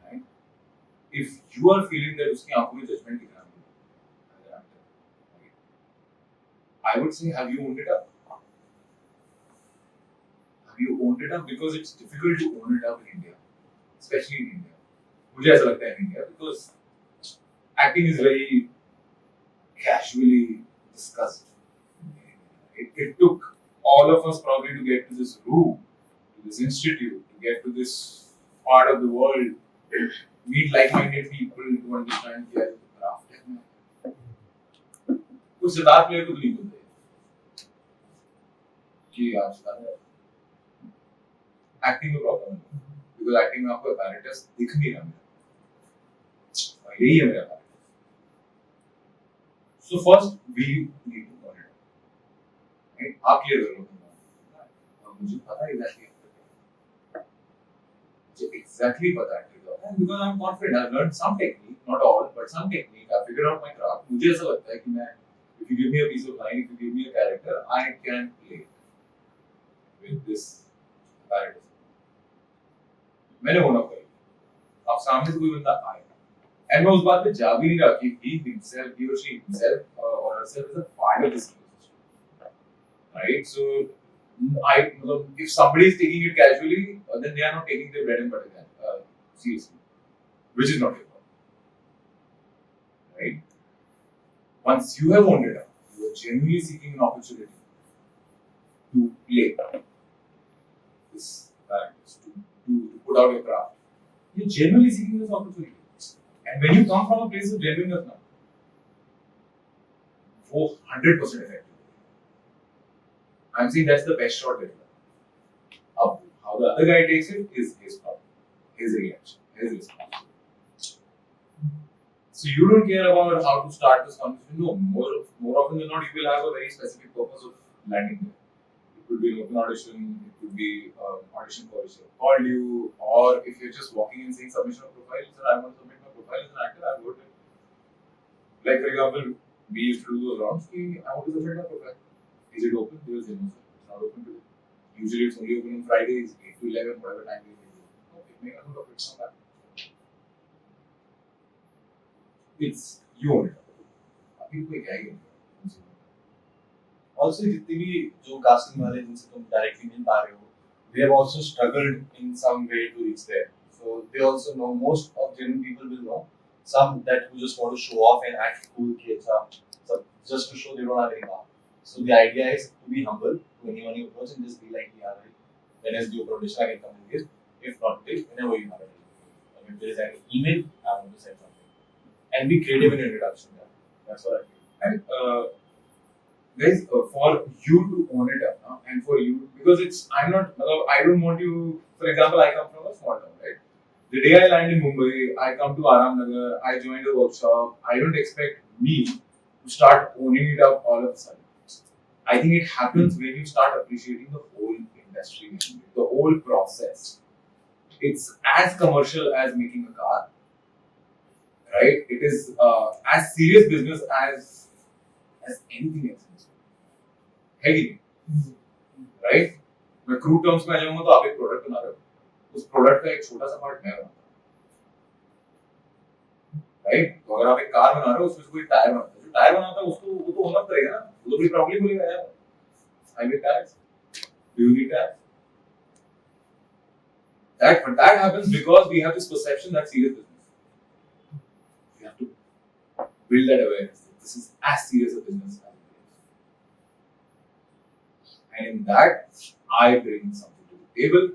Right? If you are feeling that उसकी आंखों में judgment दिख रहा है as an actor, right? I would say, have you owned it up? Have you owned it up? Because it's difficult to own it up in India, especially in India. मुझे ऐसा लगता है in India because acting is very casually discussed. It took all of us probably to get to this room, to this institute, to get to this part of the world, meet like-minded people to understand क्या है craft है. कुछ sitar player को तो नहीं बोलते कि आप सितार एक्टिंग में प्रॉब्लम है बिकॉज एक्टिंग में आपको apparatus दिख नहीं रहा है और यही है मेरा apparatus. So first we need to know it. Right? आप clear कर लो तुम मुझे पता है exactly पता है because I'm confident. I've learned some technique, not all, but some technique. I've figured out my craft. मुझे ऐसा लगता है कि मैं if you give me a piece of line, if you give me a character, I can play it with this apparatus. मैंने होना पड़ेगा. अब सामने से कोई बंदा आए and मैं उस बात पे जा भी नहीं रहा कि he himself, he or she himself or herself is a part of this ecosystem. Right? So if somebody is taking it casually, then they are not taking their bread and butter seriously, which is not your problem. Right? Once you have owned it up, you are genuinely seeking an opportunity to play this characters, to put out your craft. You're genuinely seeking this opportunity. And when you come from a place of genuineness now, वो 100% effective. I'm saying that's the best shot that you have. How the other guy takes it is his problem, his reaction, his response. So you don't care about how to start this conversation. No, more often than not, you will have a very specific purpose of landing there. It could be an open audition, it could be audition for which they called you, or if you're just walking and saying submission of profile, sir, I want to submit my profile as an actor, I've got it. Like for example, we used to do those rounds. I want to submit my profile. Is it open? They will say no, sir. It's not open today. Usually it's only open on Fridays, 8 to 11, whatever time you need. Okay, make a note of it. Come back. It's you own it. अभी कोई क्या ही Also, जितने भी जो casting वाले जिनसे तुम directly मिल पा रहे हो, they have also struggled in some way to reach there. So they also know, most of genuine people will know. Some that who just want to show off and act cool kids, so just to show they don't have any power. So the idea is to be humble to anyone you approach and just be like, yeah, right. When is the audition, I can come in here. If not today, whenever you have it. If there is any email, I want to send something. And be creative in introduction. That's what I feel. And guys, for you to own it up, and for you, because I don't want you, for example, I come from a small town, right? The day I land in Mumbai, I come to Aramnagar, I join the workshop, I don't expect me to start owning it up all of a sudden. I think it happens when you start appreciating the whole industry, the whole process. It's as commercial as making a car, right? It is as serious business as anything else. है कि नहीं? Right? मैं crude terms में आ जाऊँगा तो आप एक product बना रहे हो, उस product का एक छोटा सा part मैं बनाता हूँ, right? तो अगर आप एक कार बना रहे हो उसमें से कोई टायर बनाता है, जो टायर बनाता है उसको वो तो होना पड़ेगा ना, वो तो बड़ी प्रॉब्लम बोलेगा यार, I make tires, do you need tires? But that happens because we have this perception that serious business. We have to build that awareness. This is as serious a business as it is. And in that, I bring something to the table.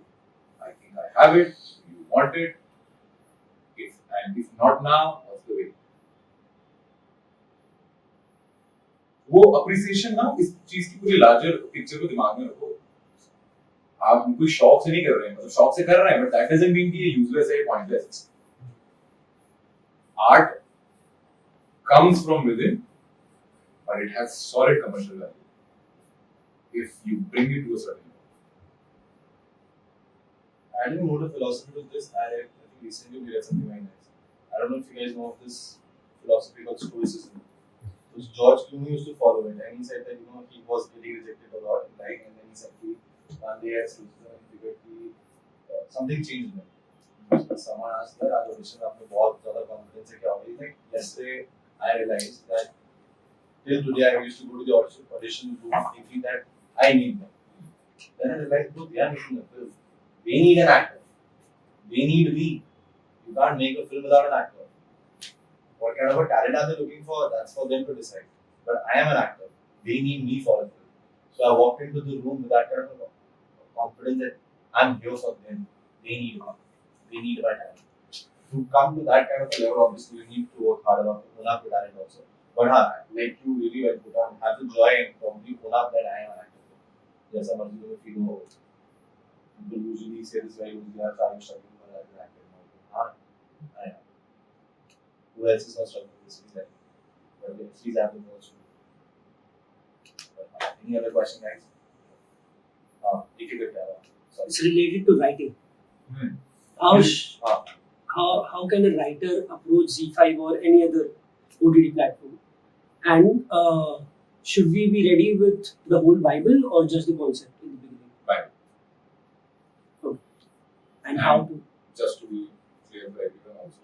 I think I have it. You want it. If not now, what's the way? वो appreciation ना इस चीज की पूरी larger picture को दिमाग में रखो. आप कोई शौक से नहीं कर रहे हैं, मतलब शौक से कर रहे हैं, but that doesn't mean कि ये useless है, pointless. Art comes from within, but it has solid commercial value if you bring it to a certain level. adding more to philosophy to this, I think recently we read something very nice. I don't know if you guys know of this philosophy called Stoicism. So George QnA used to follow it, and he said that he was getting rejected a lot in life, and then he said he one day at Stoicism and figured something changed in him. Someone asked that आज audition में आपने बहुत ज़्यादा confidence से क्या हो गई? Like yesterday, I realized that till today I used to go to the audition room thinking that I need them. Then I realized, bro, they are making a film. They need an actor. They need me. You can't make a film without an actor. What kind of a talent are they looking for? That's for them to decide. But I am an actor. They need me for a film. So I walked into the room with that kind of confidence that I'm here for them. They need me. They need my talent. To come to that kind of a level, obviously, you need to work hard enough to own up to talent also. But like you really well put on, have the joy and probably own up that I am an actor. Yes, I'm also if you know, people usually say this very easily, are trying struggling for that actor. I am. Who else is not struggling with this? Exactly. But please have the most. Any other question, guys? Sorry. It's related to writing. How can a writer approach Zee5 or any other OTT platform? And should we be ready with the whole Bible or just the concept in the beginning? Bible. Okay. And how to? Just to be clear for everyone also,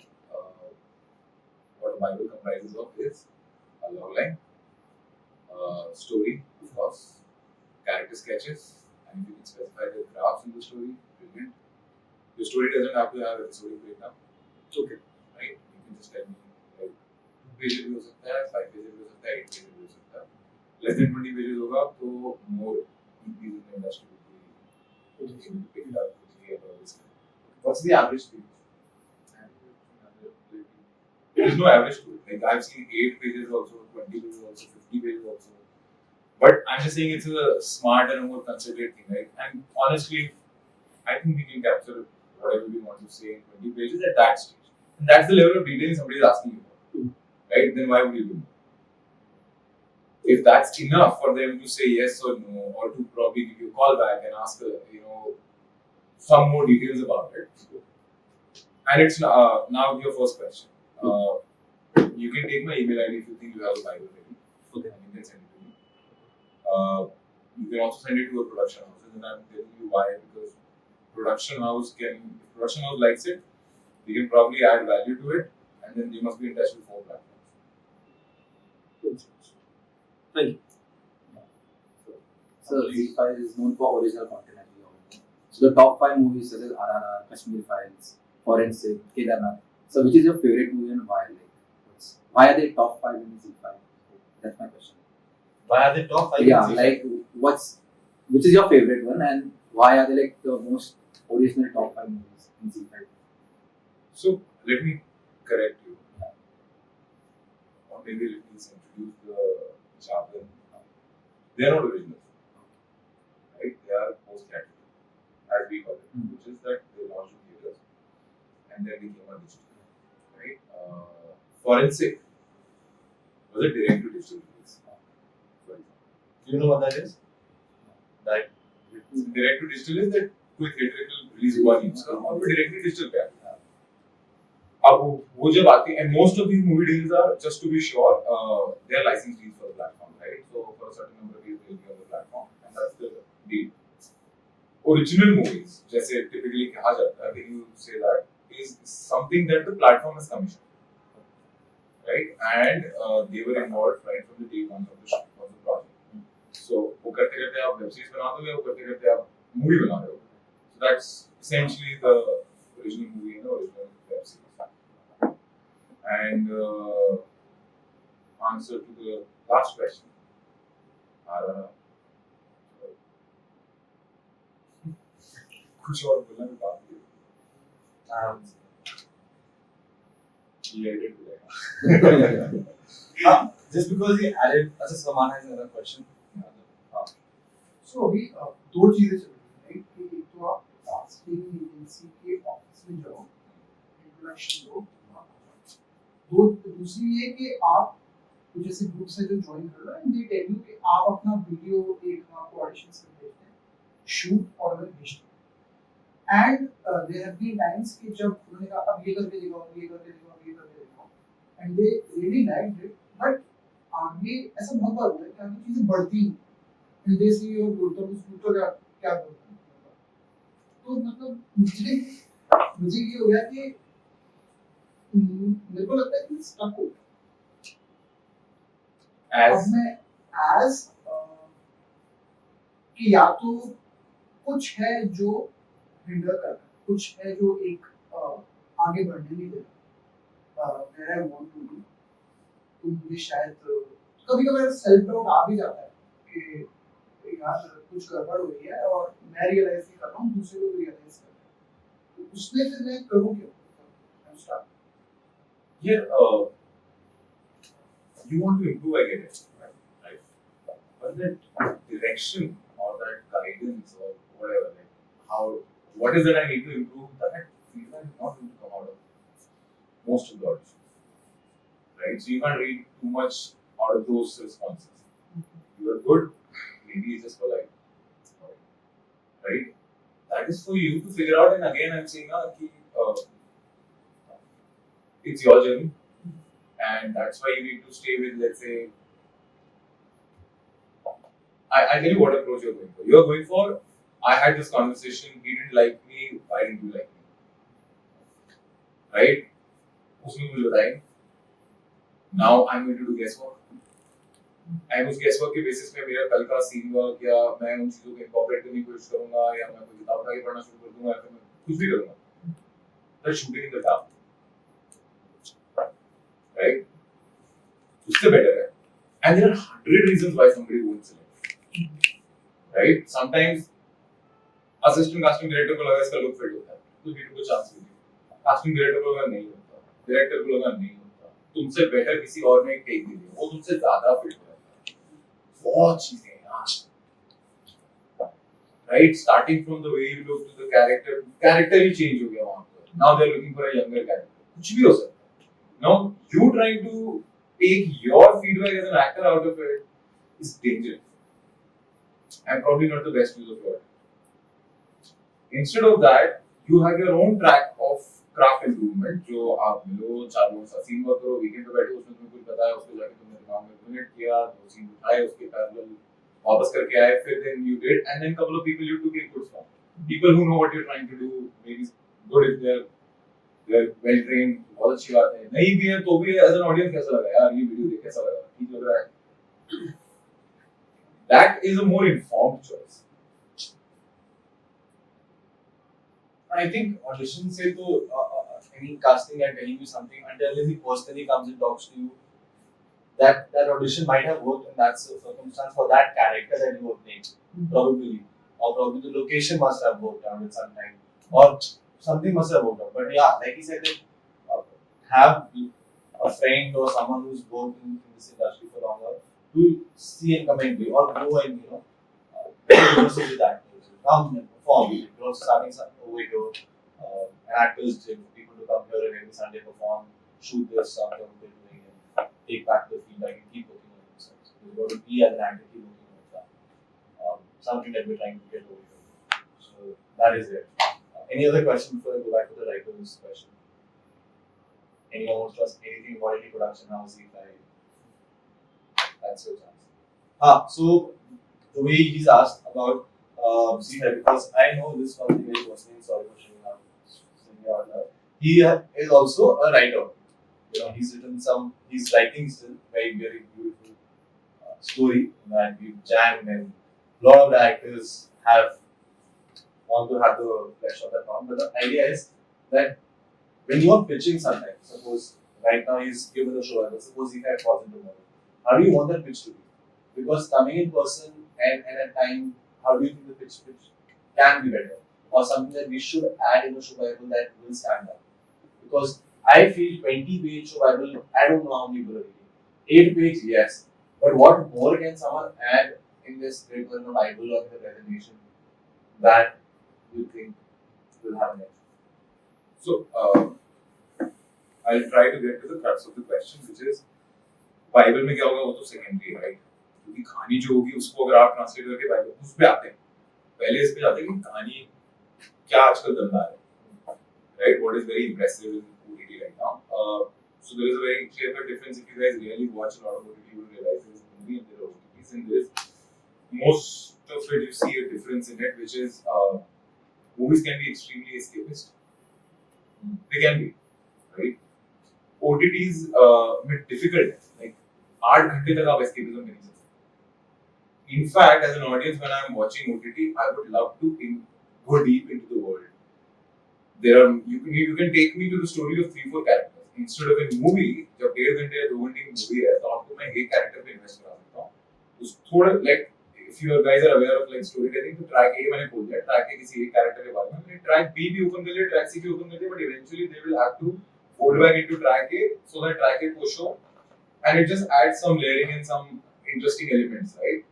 what a Bible comprises of is a log line, story, of course, character sketches, and if you can specify the graphs in the story, brilliant. The story doesn't have to have episodic breakdown. Okay. Right? You can just tell me like 2 pages भी हो सकता है, 5 pages भी हो सकता है, 8 pages भी हो सकता है. Less than 20 pages होगा तो more increase in the industry will be pick it up quickly and all this. What's the average speed? There is no average to it. Like I've seen 8 pages also, 20 pages also, 50 pages also. But I'm just saying it's a smarter and more considerate thing, right? And honestly, I think we can capture whatever we want to say in 20 pages at that stage. And that's the level of detail somebody is asking you for. Right? Then why would you do more? If that's enough for them to say yes or no, or to probably give you a call back and ask, some more details about it. And it's now your first question. You can take my email ID if you think you have a Bible ready. Okay. And you can send it to me. You can also send it to a production house. And I'm telling you why. Because if production house likes it, we can probably add value to it, and then they must be in touch with 4 platforms. Thank you. So Zee5 is known for original content, as we all know. So the top 5 movies such as RRR, Kashmir Files, Forensic, Kedarnath. So which is your favorite movie and why? Why are they top 5 in Zee5? That's my question. Why are they top 5? Yeah, like which is your favorite one and why are they like the most original top 5 movies in Zee5? So let me correct you. Or maybe let me introduce the jargon. They are not original. Right? They are post-category, as we call it, which is that they launched in theaters and then they came on digital. Right? Forensic was a direct to digital release. For example. Do you know what that is? That Direct to digital is that कोई theatrical release हुआ नहीं उसका और वो directly digital पे आता है. अब वो जब आती है, and most of these movie deals are, just to be sure, they are license deals for the platform, right? So for a certain number of years they will be on the platform, and that's the deal. Original movies, जैसे typically कहा जाता है, when you say that, is something that the platform has commissioned, right? And they were involved right from the day one of the project. So वो करते करते आप web series बना दो या वो करते करते आप movie बना रहे हो. So that's essentially the original movie and the original web series. And answer to the last question. कुछ और बोलना भी बात है. Just because he added, अच्छा Saman has another question. So अभी 2 चीजें चल रही हैं, right? कि एक तो आप कास्टिंग एजेंसी के ऑफिस में जाओ, इंट्रोडक्शन दो. दूसरी ये कि आप कुछ ऐसे ग्रुप्स हैं जो ज्वाइन कर रहे हैं, दे टेल यू कि आप अपना वीडियो एक आपको ऑडिशंस में भेजते हैं, शूट और अगर भेजते हैं, And there have been times कि जब उन्होंने कहा अब ये करके दिखाओ, ये करके दिखाओ, ये करके दिखाओ, and they really liked it, but आगे ऐसा बहुत बार हुआ है कि आगे चीजें बढ़ती हैं, and they see your growth, तो उस growth का क्या growth है? तो मतलब मुझे ये हो गया कि मेरे को लगता है कि स्टक हो अब As मैं as कि या तो कुछ है जो हिंडर कर रहा है, कुछ है जो एक आगे बढ़ने नहीं दे रहा, where I want to be, तो मुझे शायद कभी कभी सेल्फ डाउट आ भी जाता है कि यार कुछ गड़बड़ हो रही है और मैं रियलाइज नहीं कर रहा हूँ, दूसरे लोग रियलाइज कर रहे हैं, तो उसमें फिर मैं करूँ क्यों? here, you want to improve, I get it, right? But that direction or that guidance or whatever, like what is that I need to improve? That feedback is not going to come out of most of the auditions, right? So you can't read too much out of those responses. You are good, maybe it's just polite, right? That is for you to figure out. And again, I'm saying it's your journey, and that's why you need to stay with, let's say, I'll tell you what approach you're going for. You're going for, I had this conversation, he didn't like me, why didn't you like me? Right? उसने मुझे बताया, now I'm going to do guesswork. And उस guesswork के basis पे मेरा कल का scene work या मैं उन चीजों को incorporate करने की कोशिश करूँगा या मैं कोई किताब उठा के पढ़ना शुरू कर दूँगा या फिर मैं कुछ भी करूँगा. That's shooting in the dark. Right? उससे better है. And there are 100 reasons why somebody won't select. Right? Sometimes assistant casting director को लगा इसका look fit होता है, तो हीरो को chance मिली. Casting director को लगा नहीं होता, director को लगा नहीं होता. तुमसे better किसी और ने take दे दिया, वो तुमसे ज़्यादा fit होता है. बहुत चीजें हैं यार. Right? Starting from the way you look to the character he change हो गया वहाँ पर. Now they're looking for a younger character. कुछ भी हो सकता है. Now you trying to take your feedback as an actor out of it is dangerous and probably not the best use of your time. Instead of that, you have your own track of craft improvement जो आप मिलो, 4 लोगों से scene work करो, weekend पे बैठो, उसमें तुम्हें कुछ बताया, उसके जाके तुमने दिमाग में इम्प्लीमेंट किया, 2 सीन उठाए, उसके पैरेलल वापस करके आए, फिर then you did, and then couple of people you took inputs from. People who know what you're trying to do, maybe good if they're well trained, बहुत अच्छी बात है. नहीं भी है तो भी as an audience कैसा लगा यार, ये वीडियो देख कैसा लगा, ठीक लग रहा है. That is a more informed choice. I think audition से तो any casting are telling you something until he personally comes and talks to you. That audition might have worked in that circumstance for that character that you were playing, probably, or probably the location must have worked out at some time, or something must have worked out. But yeah, like he said, have a friend or someone who's worked in this industry for longer to see and comment you, or go and rehearsal with actors, come and perform. You're starting over here, actors, people to come here and every Sunday perform, shoot their stuff that they're doing, and take back the feedback and keep working on themselves. You've got to be as an actor, keep working on that. Something that we're trying to get over here. So that is it. Any other question before I go back to the writer's question? Anyone wants to ask anything about any production house, Zee5? That's your chance. So the way he's asked about Zee5, because I know this one thing very personally, sorry for showing up. He is also a writer. He's written he's writing still very, very beautiful story that we've jammed, and a lot of the actors want to have the flesh of that one. But the idea is that when you are pitching something, suppose right now he's given a show, suppose Zee5 falls into tomorrow, how do you want that pitch to be? Because coming in person and at time, how do you think the pitch can be better? Or something that we should add in a show Bible that will stand out? Because I feel 20-page show Bible, I don't know how many people are reading. 8 page, yes. But what more can someone add in this script or in the Bible or in the presentation that you think will have an edge? So, I'll try to get to the crux of the question, which is, Bible में क्या होगा वो तो secondary है, right? क्योंकि कहानी जो होगी उसको अगर आप ट्रांसलेट करके बाइबल उस पे आते हैं, पहले इस पे जाते हैं कि कहानी क्या आजकल दमदार है, right? What is very impressive in OTT right now. So there is a very clear difference. If you guys really watch a lot of OTT, you will realize there is a movie and there are OTTs, and there is most of it you see a difference in it, which is movies can be extremely escapist. They can be, right? OTTs में difficult है, like 8 घंटे तक आप escapism नहीं सकते. In fact, as an audience, when I am watching OTT, I would love to go deep into the world. You can take me to the story of 3-4 characters instead of a movie. जब 1.5 घंटे या 2 घंटे की movie है, तो आपको मैं एक character पे invest करा सकता हूँ. उस थोड़ा like if you guys are aware of like storytelling, तो track A मैंने बोल दिया, track A किसी एक character के बारे में, मैंने track B भी open कर लिया, track C भी open कर लिया, but eventually they will have to fold back into track A so that track A को show, and it just adds some layering and some interesting elements, right?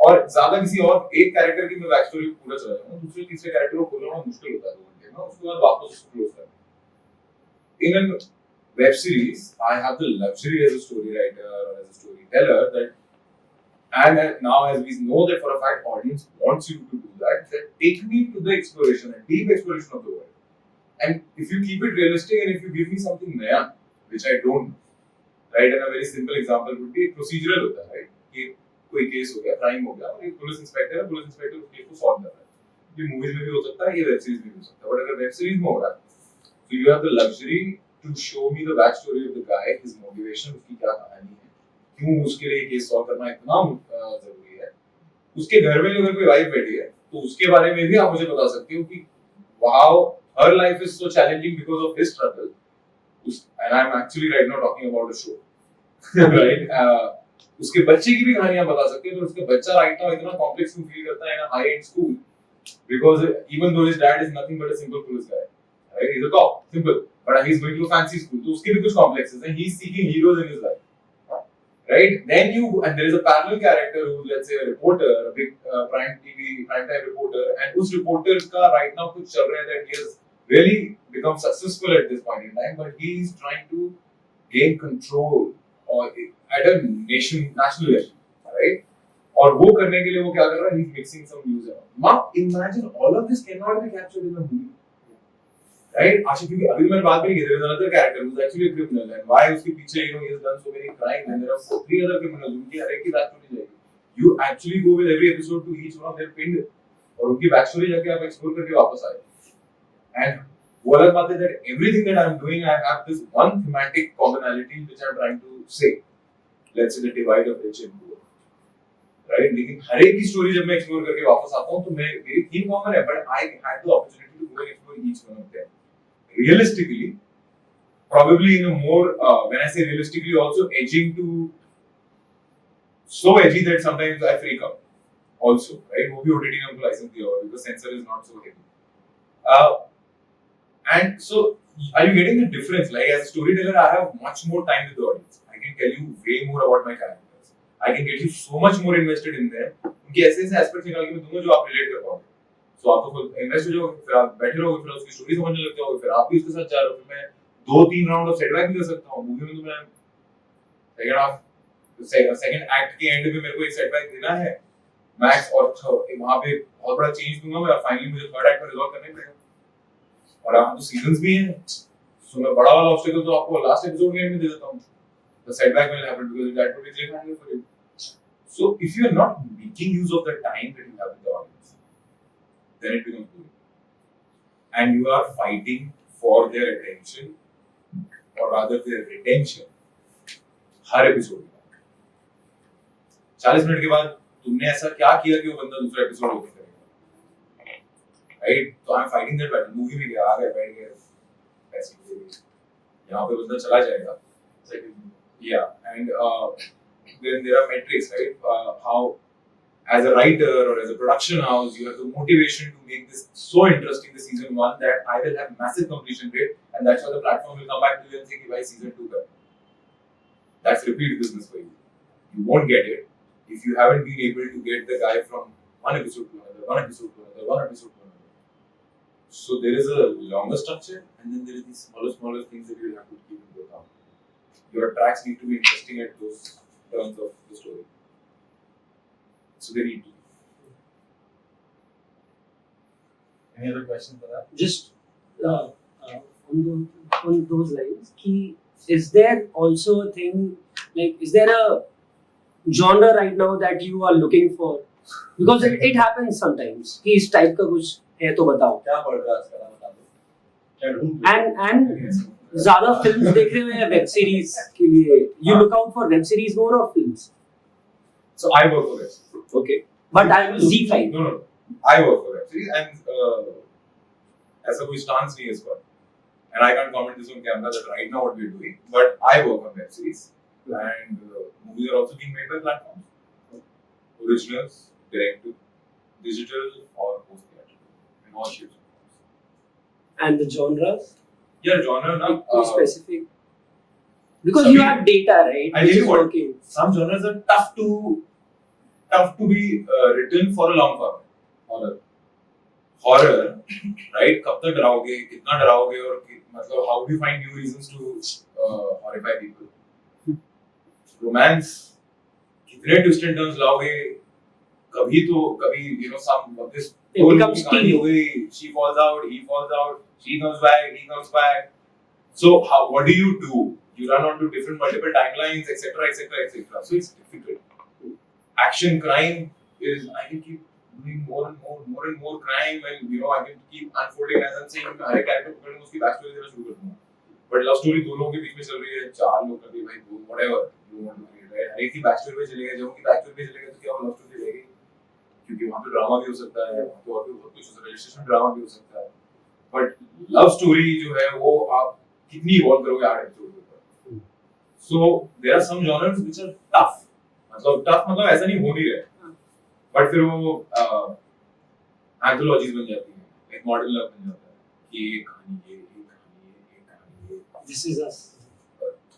और ज्यादा किसी और एक कैरेक्टर की मैं बैक स्टोरी पूरा चला जाऊंगा, दूसरे तीसरे कैरेक्टर को खोलना मुश्किल होता है 2 घंटे में, उसके बाद वापस उसको क्लोज करना. In an web series, I have the luxury as a story writer or as a storyteller that, and now as we know that for a fact audience wants you to do that take me to the exploration and deep exploration of the world. And if you keep it realistic and if you give me something naya, which I don't, right? And a very simple example would be procedural होता है, right? कि कोई case हो गया, crime हो गया, और एक पुलिस इंस्पेक्टर है, पुलिस इंस्पेक्टर उस केस को सॉल्व कर रहा है. ये मूवीज में भी हो सकता है, ये वेब सीरीज में भी हो सकता है, बट अगर वेब सीरीज में हो रहा है, so you have the luxury to show me the back story of the guy, his motivation, उसकी क्या कहानी है, क्यों उसके लिए केस सॉल्व करना इतना जरूरी है, उसके घर में अगर कोई वाइफ बैठी है तो उसके बारे में भी आप मुझे बता सकते हो कि wow, her life is so challenging because of his struggle, and I'm actually right now talking about a show, right? उसके बच्चे की भी कहानियां बता सकते हैं, तो उसका बच्चा राइट नाउ इतना कॉम्प्लेक्स क्यों फील करता है इन high and school, because even though his dad is nothing but a simple police guy, right? He's a cop, simple, but he's going to a fancy school, तो उसके भी कुछ complexes हैं, he's seeking heroes in his life, right? Then and there is a parallel character who, let's say, a reporter, a big prime time reporter, and उस reporter का right now कुछ चल रहा है that he has really become successful at this point in time, but he is trying to gain control or at a national level, right? और वो करने के लिए वो क्या कर रहा है? He's mixing some news around. Now imagine all of this cannot be captured in a movie, right? आशिक क्योंकि अभी मैंने बात भी नहीं की, there is another character who's actually a criminal, and why उसके पीछे he has done so many crimes, and there are 3 other criminals उनकी हर एक की बैक स्टोरी जाएगी. You actually go with every episode to each one of their pinned और उनकी back story जाके आप एक्सप्लोर करके वापस आए. And वो अलग बात है that everything that I'm doing, I have this one thematic commonality which I'm trying to say. Let's say the divide of rich and poor, right? लेकिन हर एक की स्टोरी जब मैं एक्सप्लोर करके वापस आता हूँ तो मेरी थीम कॉमन है, but I had the opportunity to go and explore each one of them. Realistically, probably in a more, when I say realistically, also edging to so edgy that sometimes I freak out. Also, right? वो भी OTT ने हमको license दिया हुआ because censor is not so heavy. And so, are you getting the difference? Like as a storyteller, I have much more time with the audience. I can tell you way more about my characters. I can get you so much more invested in them. उनके ऐसे aspects निकाल के मैं दूंगा जो आप relate कर पाओगे. So आप तो invest हो जाओगे, फिर आप बैठे रहोगे, फिर उसकी story समझने लग जाओगे, फिर आप भी उसके साथ जा रहे हो, फिर मैं 2-3 round of setback भी कर सकता हूँ. Movie में तो मैं second act के end में मेरे को एक setback देना है, max, और वहाँ पे बहुत बड़ा change दूंगा मैं, finally मुझे third act में resolve करना पड़ेगा. और आप तो सीजन्स भी हैं, सो मैं बड़ा वाला ऑब्स्टेकल तो आपको लास्ट एपिसोड के एंड में दे देता हूँ. The setback will happen because that would be cliffhanger for you. So if you are not making use of the time that you have with the audience, then it becomes boring. And you are fighting for their attention, or rather their retention, her episode में. 40 minute के बाद तुमने ऐसा क्या किया कि वो बंदा दूसरा एपिसोड ओपन करेगा, right? So I'm fighting that battle. Movie में गया, आ गया, बैठ गया, पैसे दे, यहाँ पे बंदा चला जाएगा. Yeah, and then there are metrics, right? How, as a writer or as a production house, you have the motivation to make this so interesting, the season 1, that I will have massive completion rate, and that's why the platform will come back to you and say, "Why season 2 kar?" That's repeat business for you. You won't get it if you haven't been able to get the guy from one episode to another, one episode to another, one episode to another. So there is a longer structure, and then there is these smaller things that you will have to keep in account. Your tracks need to be interesting at those turns of the story. So they need to. Any other question for that? Just on those lines, is there also a thing like is there a genre right now that you are looking for? Because it happens sometimes. कि इस type का कुछ है तो बताओ. क्या पढ़ रहा है आजकल आप बता दो. क्या ढूंढ रहे हो? And ज़्यादा films देख रहे हो या web series के लिए? You look out for web series more or films? So I work for it. Okay. But I'm Zee5. No. I work for web series and ऐसा कोई stance नहीं है इस पर. And I can't comment this on camera that right now what we're doing. But I work on web series and movies are also being made by platforms. Originals, direct to digital or post theatrical in all shapes and forms. And the genres? Yeah, genre na. Specific. Because Some you people- have data, right? I Which tell you is what, working. some genres are tough to be written for a long form. Horror, right? कब तक डराओगे, कितना डराओगे और मतलब how do you find new reasons to horrify people? Romance, कितने twist and turns लाओगे? कभी some of this It whole becomes movie कहानी TV. हो गई, she falls out, he falls out, she comes back, he comes back. So what do? You run onto different multiple timelines, etc., etc., etc. So it's difficult. Action, crime is I can keep doing more and more crime, and I can keep unfolding as I'm saying. हर एक character पकड़ने उसकी backstory देना शुरू कर दूँगा. But love story दो लोगों के बीच में चल रही है, चार लोग कर दिए भाई, whatever you want to create, right? हर एक की backstory पे चलेगा, जब उनकी backstory पे चलेगा तो क्या वो love story रहेगी? क्योंकि वहाँ पे ड्रामा भी हो सकता है, वहाँ पे और भी बहुत कुछ हो सकता है, रिलेशनशिप ड्रामा भी हो सकता है. बट लव स्टोरी जो है वो आप कितनी इवॉल्व करोगे 8 एपिसोड के ऊपर. So there are some genres which are tough. Tough मतलब ऐसा नहीं हो नहीं रहा, बट फिर वो एंथोलॉजीज बन जाती हैं, एक मॉडर्न लव बन जाता है कि ये कहानी ये कहानी ये. This is us.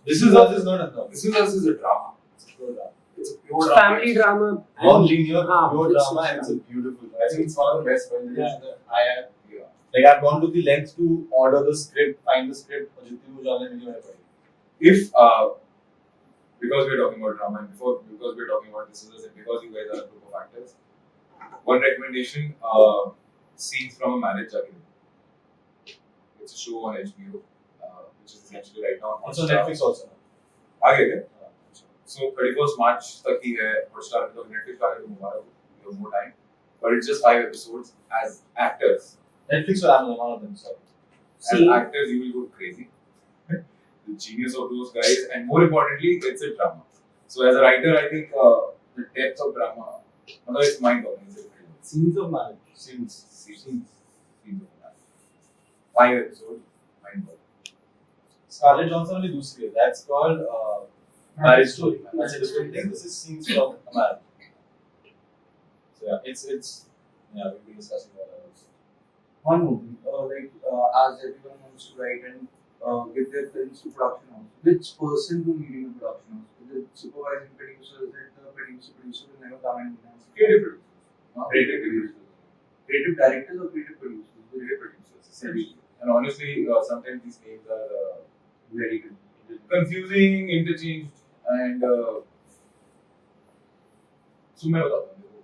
This is us is not a drama. This is us is a drama. It's a pure drama. It's a pure drama. Family drama. Non-linear, हाँ, pure it's- drama, and it's a beautiful. I think it's one of the best versions Yeah. that I have. Like I've gone to the length to order the script, find the script, और जितनी वो genre मिली मैंने पढ़ी. If because we're talking about drama and because we're talking about this is because you guys are a group of actors, one recommendation, scenes from a marriage जाके. It's a show on HBO, which is essentially right now on It's on Hotstar. Netflix also. आ गया क्या? So 31st March तक ही है Hotstar पे, तो Netflix पे आके तो मुबारक हो, you have more time, but it's just 5 episodes. As actors, Netflix or Amazon, one of them. Sorry. as actors you will go crazy. The genius of those guys, and more importantly, it's a drama. So as a writer, I think the depth of drama, it's mind-boggling. Scenes of marriage. Scenes of marriage. 5 episodes, mind-boggling. Scarlett Johansson वाली दूसरी है. That's called Marriage Story. That's a different thing. This is scenes from a marriage. So yeah, it's we'll be discussing that also. One movie, as everyone wants to write and give their films to production house, which person to lead in a production house? Is it supervising producer? Is it the producer will never come and announce? Creative producers. Creative producers. Creative directors or creative producers? Creative producers, essentially. And honestly, sometimes these names are Very good. confusing, interchanged, and so मैं बताता हूँ देखो,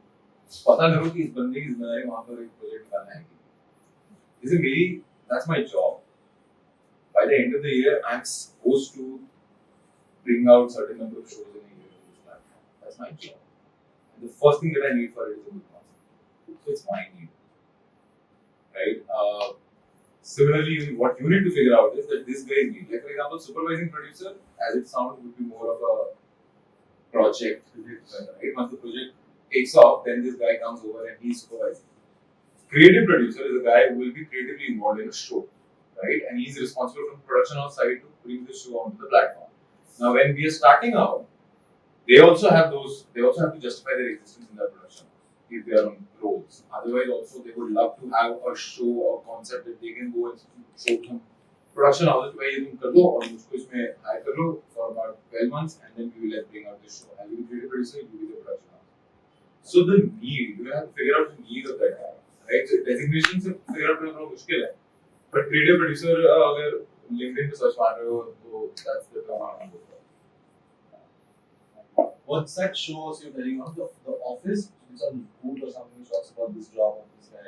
पता करो कि इस बंदे की जिम्मेदारी वहाँ पर एक प्रोजेक्ट निकालना है. जैसे मेरी, that's my job. By the end of the year, I'm supposed to bring out certain number of shows in a year on this platform. That's my job. And the first thing that I need for it is a good concept. So it's my need, right? Similarly, what you need to figure out is that this guy need. Like for example, supervising producer, as it sounds, would be more of a project, right? Once the project takes off, then this guy comes over and he's supervising. Creative producer is a guy who will be creatively involved in a show, right? And he's responsible from production house side to bring the show onto the platform. Now, when we are starting out, they also have to justify their existence in that production if they are on roles. Otherwise, also they would love to have a show or concept that they can go and show to production house where you can कर दो और मुझको इसमें hire कर लो for about 12 months and then we will bring out the show. And you will be the producer, you will be the production house. So the need, you have to figure out the need of that guy, right? So designation से figure out करना मुश्किल है. But creative producer अगर LinkedIn पे search मार रहे हो तो that's the term. What's that show you're telling about? The Office? It's on Food or something which talks about this job of this guy.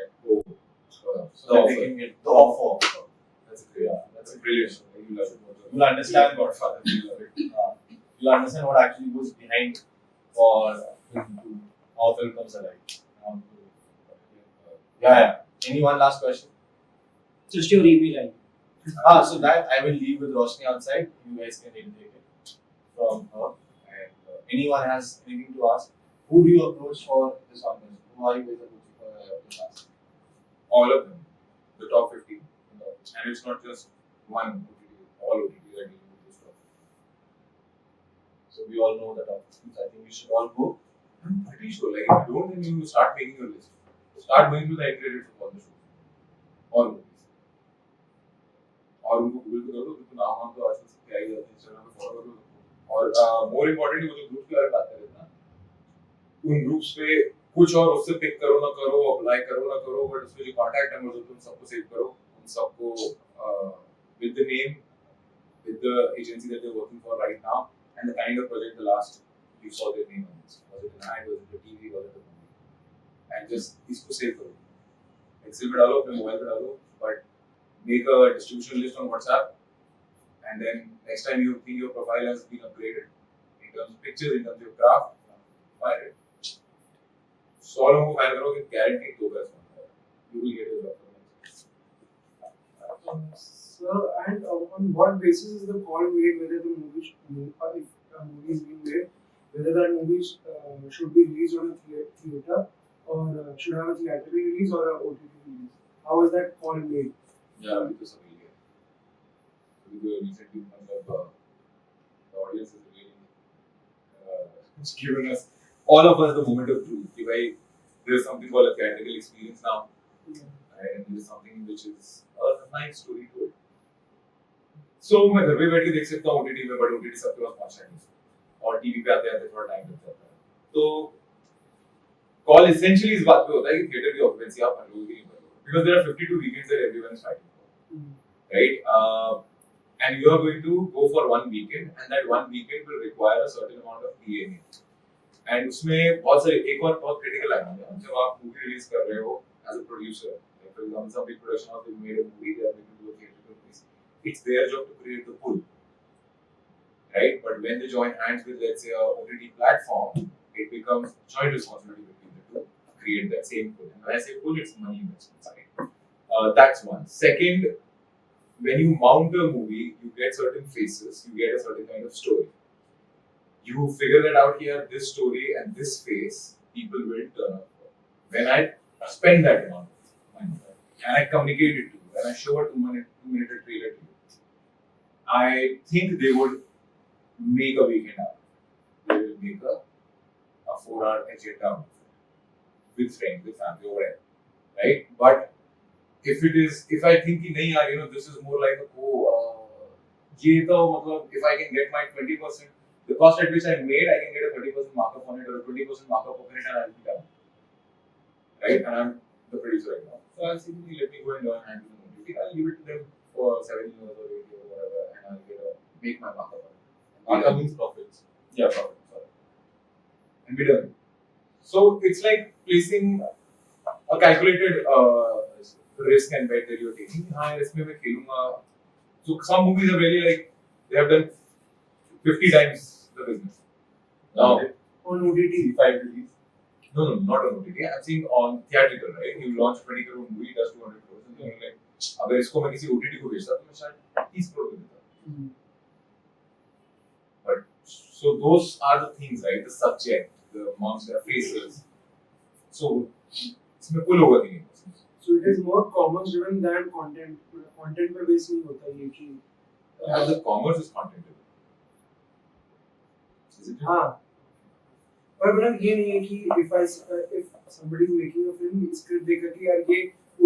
So The They can get the offer. That's a great. That's a brilliant show. You love it. You'll understand Godfather. You love it. You'll understand what actually goes behind for how film comes alive. Yeah. Any one last question? Just your email ID. So that I will leave with Roshni outside. You guys can take it from her. And anyone has anything to ask? Who do you approach for this conference? Who are you guys approaching for this ask? All of them, the top 50, and it's not just one OTT. All OTTs are dealing with this stuff. So we all know the top 50. I think we should all go. I'm pretty sure. Like if you don't, then you start making your list. Start going to the integrated for all the shows or movies. और उनको Google पे करो तो नाम वाम तो आजकल सब क्या ही जाते हैं इंस्टाग्राम पे फॉलो करो और मोर इम्पोर्टेंटली वो जो ग्रुप के बारे में बात कर रहे थे ना उन ग्रुप्स पे कुछ और उससे पिक करो ना करो अप्लाई करो ना करो बट उसमें जो कांटेक्ट नंबर होते हैं उन सबको सेव करो उन सबको with the name with the agency that they're working for right now and the kind of project the last you saw their name on this was it an ad was it a TV was it a movie and just इसको save करो Excel पे डालो अपने mobile पे डालो but make a distribution list on WhatsApp, and then next time you think your profile has been upgraded in terms of pictures, in terms of craft, fire it. 100 लोगों को fire करोगे, guaranteed 2 guys you will get a job. So, and on what basis is the call made whether the movie if a movie is being made, whether that movie should be released on a theater or should have a theatrical release or a OTT release? How is that call made? Yeah, because of media. Because recently, the audience is really it's given us all of us the moment of truth. There's something called a theatrical experience now, and there's something which is a nice story to it. So मैं घर पे बैठ के देख सकता हूँ OTT में, but OTT सबके पास पहुँचता नहीं और TV पे आते आते थोड़ा टाइम लग जाता है. तो call essentially इस बात पे होता है कि थिएटर की ऑक्यूपेंसी आप हर लोगों की नहीं भर लोगे because there are 52 weekends that everyone is fighting for, right? And you are going to go for one weekend, and that one weekend will require a certain amount of QnA. And उसमें बहुत सारे एक और बहुत critical है ना जब आप मूवी रिलीज कर रहे हो as a producer, like for example some big production house they made a movie, they are going to do a theatrical release. It's their job to create the pull, right? But when they join hands with let's say a OTT platform, it becomes joint responsibility between the two to create that same pull. And when I say pull, it's money investment side. That's one. Second, when you mount a movie, you get certain faces, you get a certain kind of story. You figure that out here, this story and this face, people will turn up for. When I spend that amount of money and I communicate it to you, and I show a 2-minute trailer to you, I think they would make a weekend out. They will make a 4-hour agenda out with friends, with family, or whatever, right? But if I think कि नहीं यार, this is more like ये तो मतलब if I can get my 20%, the cost at which I made, I can get a 30% markup on it or a 20% markup on it, and I'll be done, right? And I'm the producer right now, so I'll simply let me go and join hands with the movie. I'll give it to them for 7 years or 8 years or whatever, and I'll make my markup on it. Markup means profits. Yeah, profit. Sorry. And be done. So it's like placing a calculated risk and bet that you're taking. हाँ इसमें मैं खेलूँगा. So some movies are really like they have done 50 times the business. Now On OTT. Zee5 release. no, not on OTT. I'm saying on theatrical, right? You launch 20 crore movie, does 200 crores, and then you're like, अगर इसको मैं किसी OTT को बेचता तो मैं शायद 30 crore में देता. But so those are the things, right? The subject, the monster faces. So इसमें पुल होगा कि नहीं? So it is more commerce driven than content. Content पे बेस नहीं होता ये कि The commerce is content driven. Is it? हाँ. पर मतलब ये नहीं है कि if somebody is making a film, script देखकर कि यार ये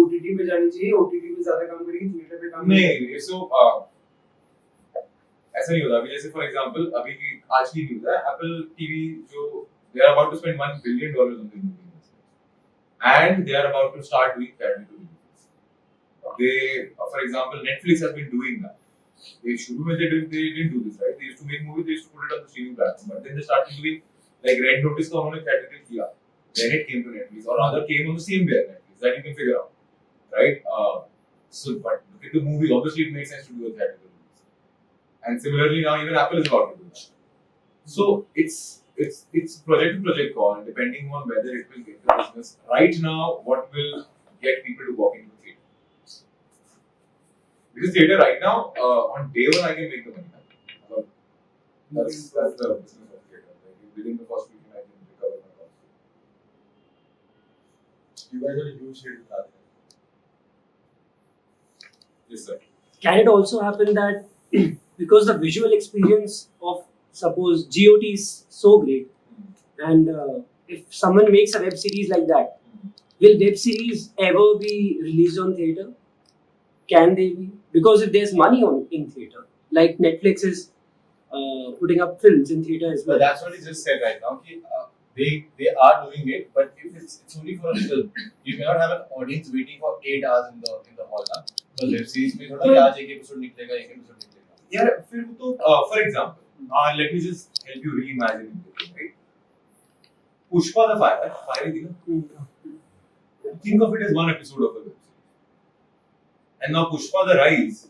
OTT पे जानी चाहिए, OTT पे ज़्यादा काम करेगी, थिएटर पे काम नहीं, so ऐसा नहीं होता. अभी जैसे for example अभी की आज की न्यूज़ है, Apple TV जो they are about to spend $1 billion on the movie. And they are about to start doing theatrical releases. For example, Netflix has been doing that. They didn't do this, right? They used to make movies, they used to put it on the streaming platform, but then they started doing like Red Notice का उन्होंने theatrical किया. Then it came to Netflix, or rather came on the same day Netflix. That you can figure out, right? So, but look at the movie. Obviously, it makes sense to do a theatrical release. And similarly, now even Apple is about to do that. So it's project to project call, depending on whether it will get the business. Right now, what will get people to walk into theater? Because theater right now, on day one, I can make the money. So that's the business of theater. Like within the first week, I can recover my costs. You guys are a huge hit with that. Yes, sir. Can it also happen that because the visual experience of suppose GOT is so great, and if someone makes a web series like that, will web series ever be released on theater? Can they be? Because if there's money in theater, like Netflix is putting up films in theater as well. But that's what he just said right now. They are doing it, but if it's only for a film, you cannot have an audience waiting for 8 hours in the hall ना. Because web series में थोड़ा कि आज एक episode निकलेगा, एक episode निकलेगा. Yeah, फिर तो for example, let me just help you reimagine it, right? Pushpa the fire थी ना. Think of it as one episode of a web series, and now Pushpa the rise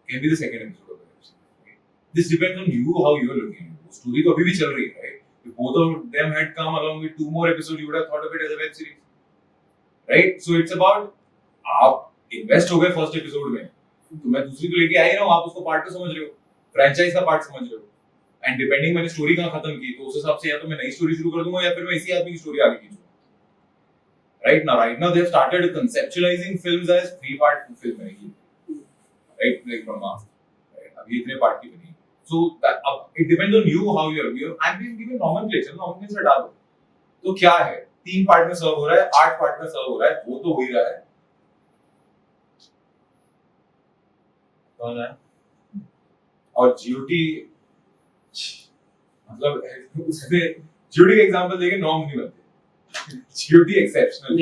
can be the second episode of a web series. Right? This depends on you how you are looking at it. Story तो अभी भी चल रही है, right? If both of them had come along with 2 more episodes, you would have thought of it as a web series, right? So it's about आप invest हो गए first episode में, तो मैं दूसरी को लेके आई ना, आप उसको पार्ट तो समझ रहे हो, फ्रेंचाइज का पार्ट समझ रहे हो, एंड डिपेंडिंग मैंने स्टोरी कहाँ खत्म की, तो उस हिसाब से या तो मैं नई स्टोरी शुरू कर दूंगा या फिर मैं इसी आदमी की स्टोरी आगे खींचूंगा. Right now they have started conceptualizing films as 3-part film रहेगी, right? Like from Mars, right? अभी इतने पार्ट की बनी, so that it depends on you how you're. I'm being given nomenclature डालो, तो क्या है? 3 पार्ट में सर्व हो रहा है, 8 पार्ट में सर्व हो रहा है, वो तो हो ही रहा है. कौन है? और GOT मतलब उसमें GOT का एग्जांपल देके नॉर्म नहीं बनते. GOT exceptional.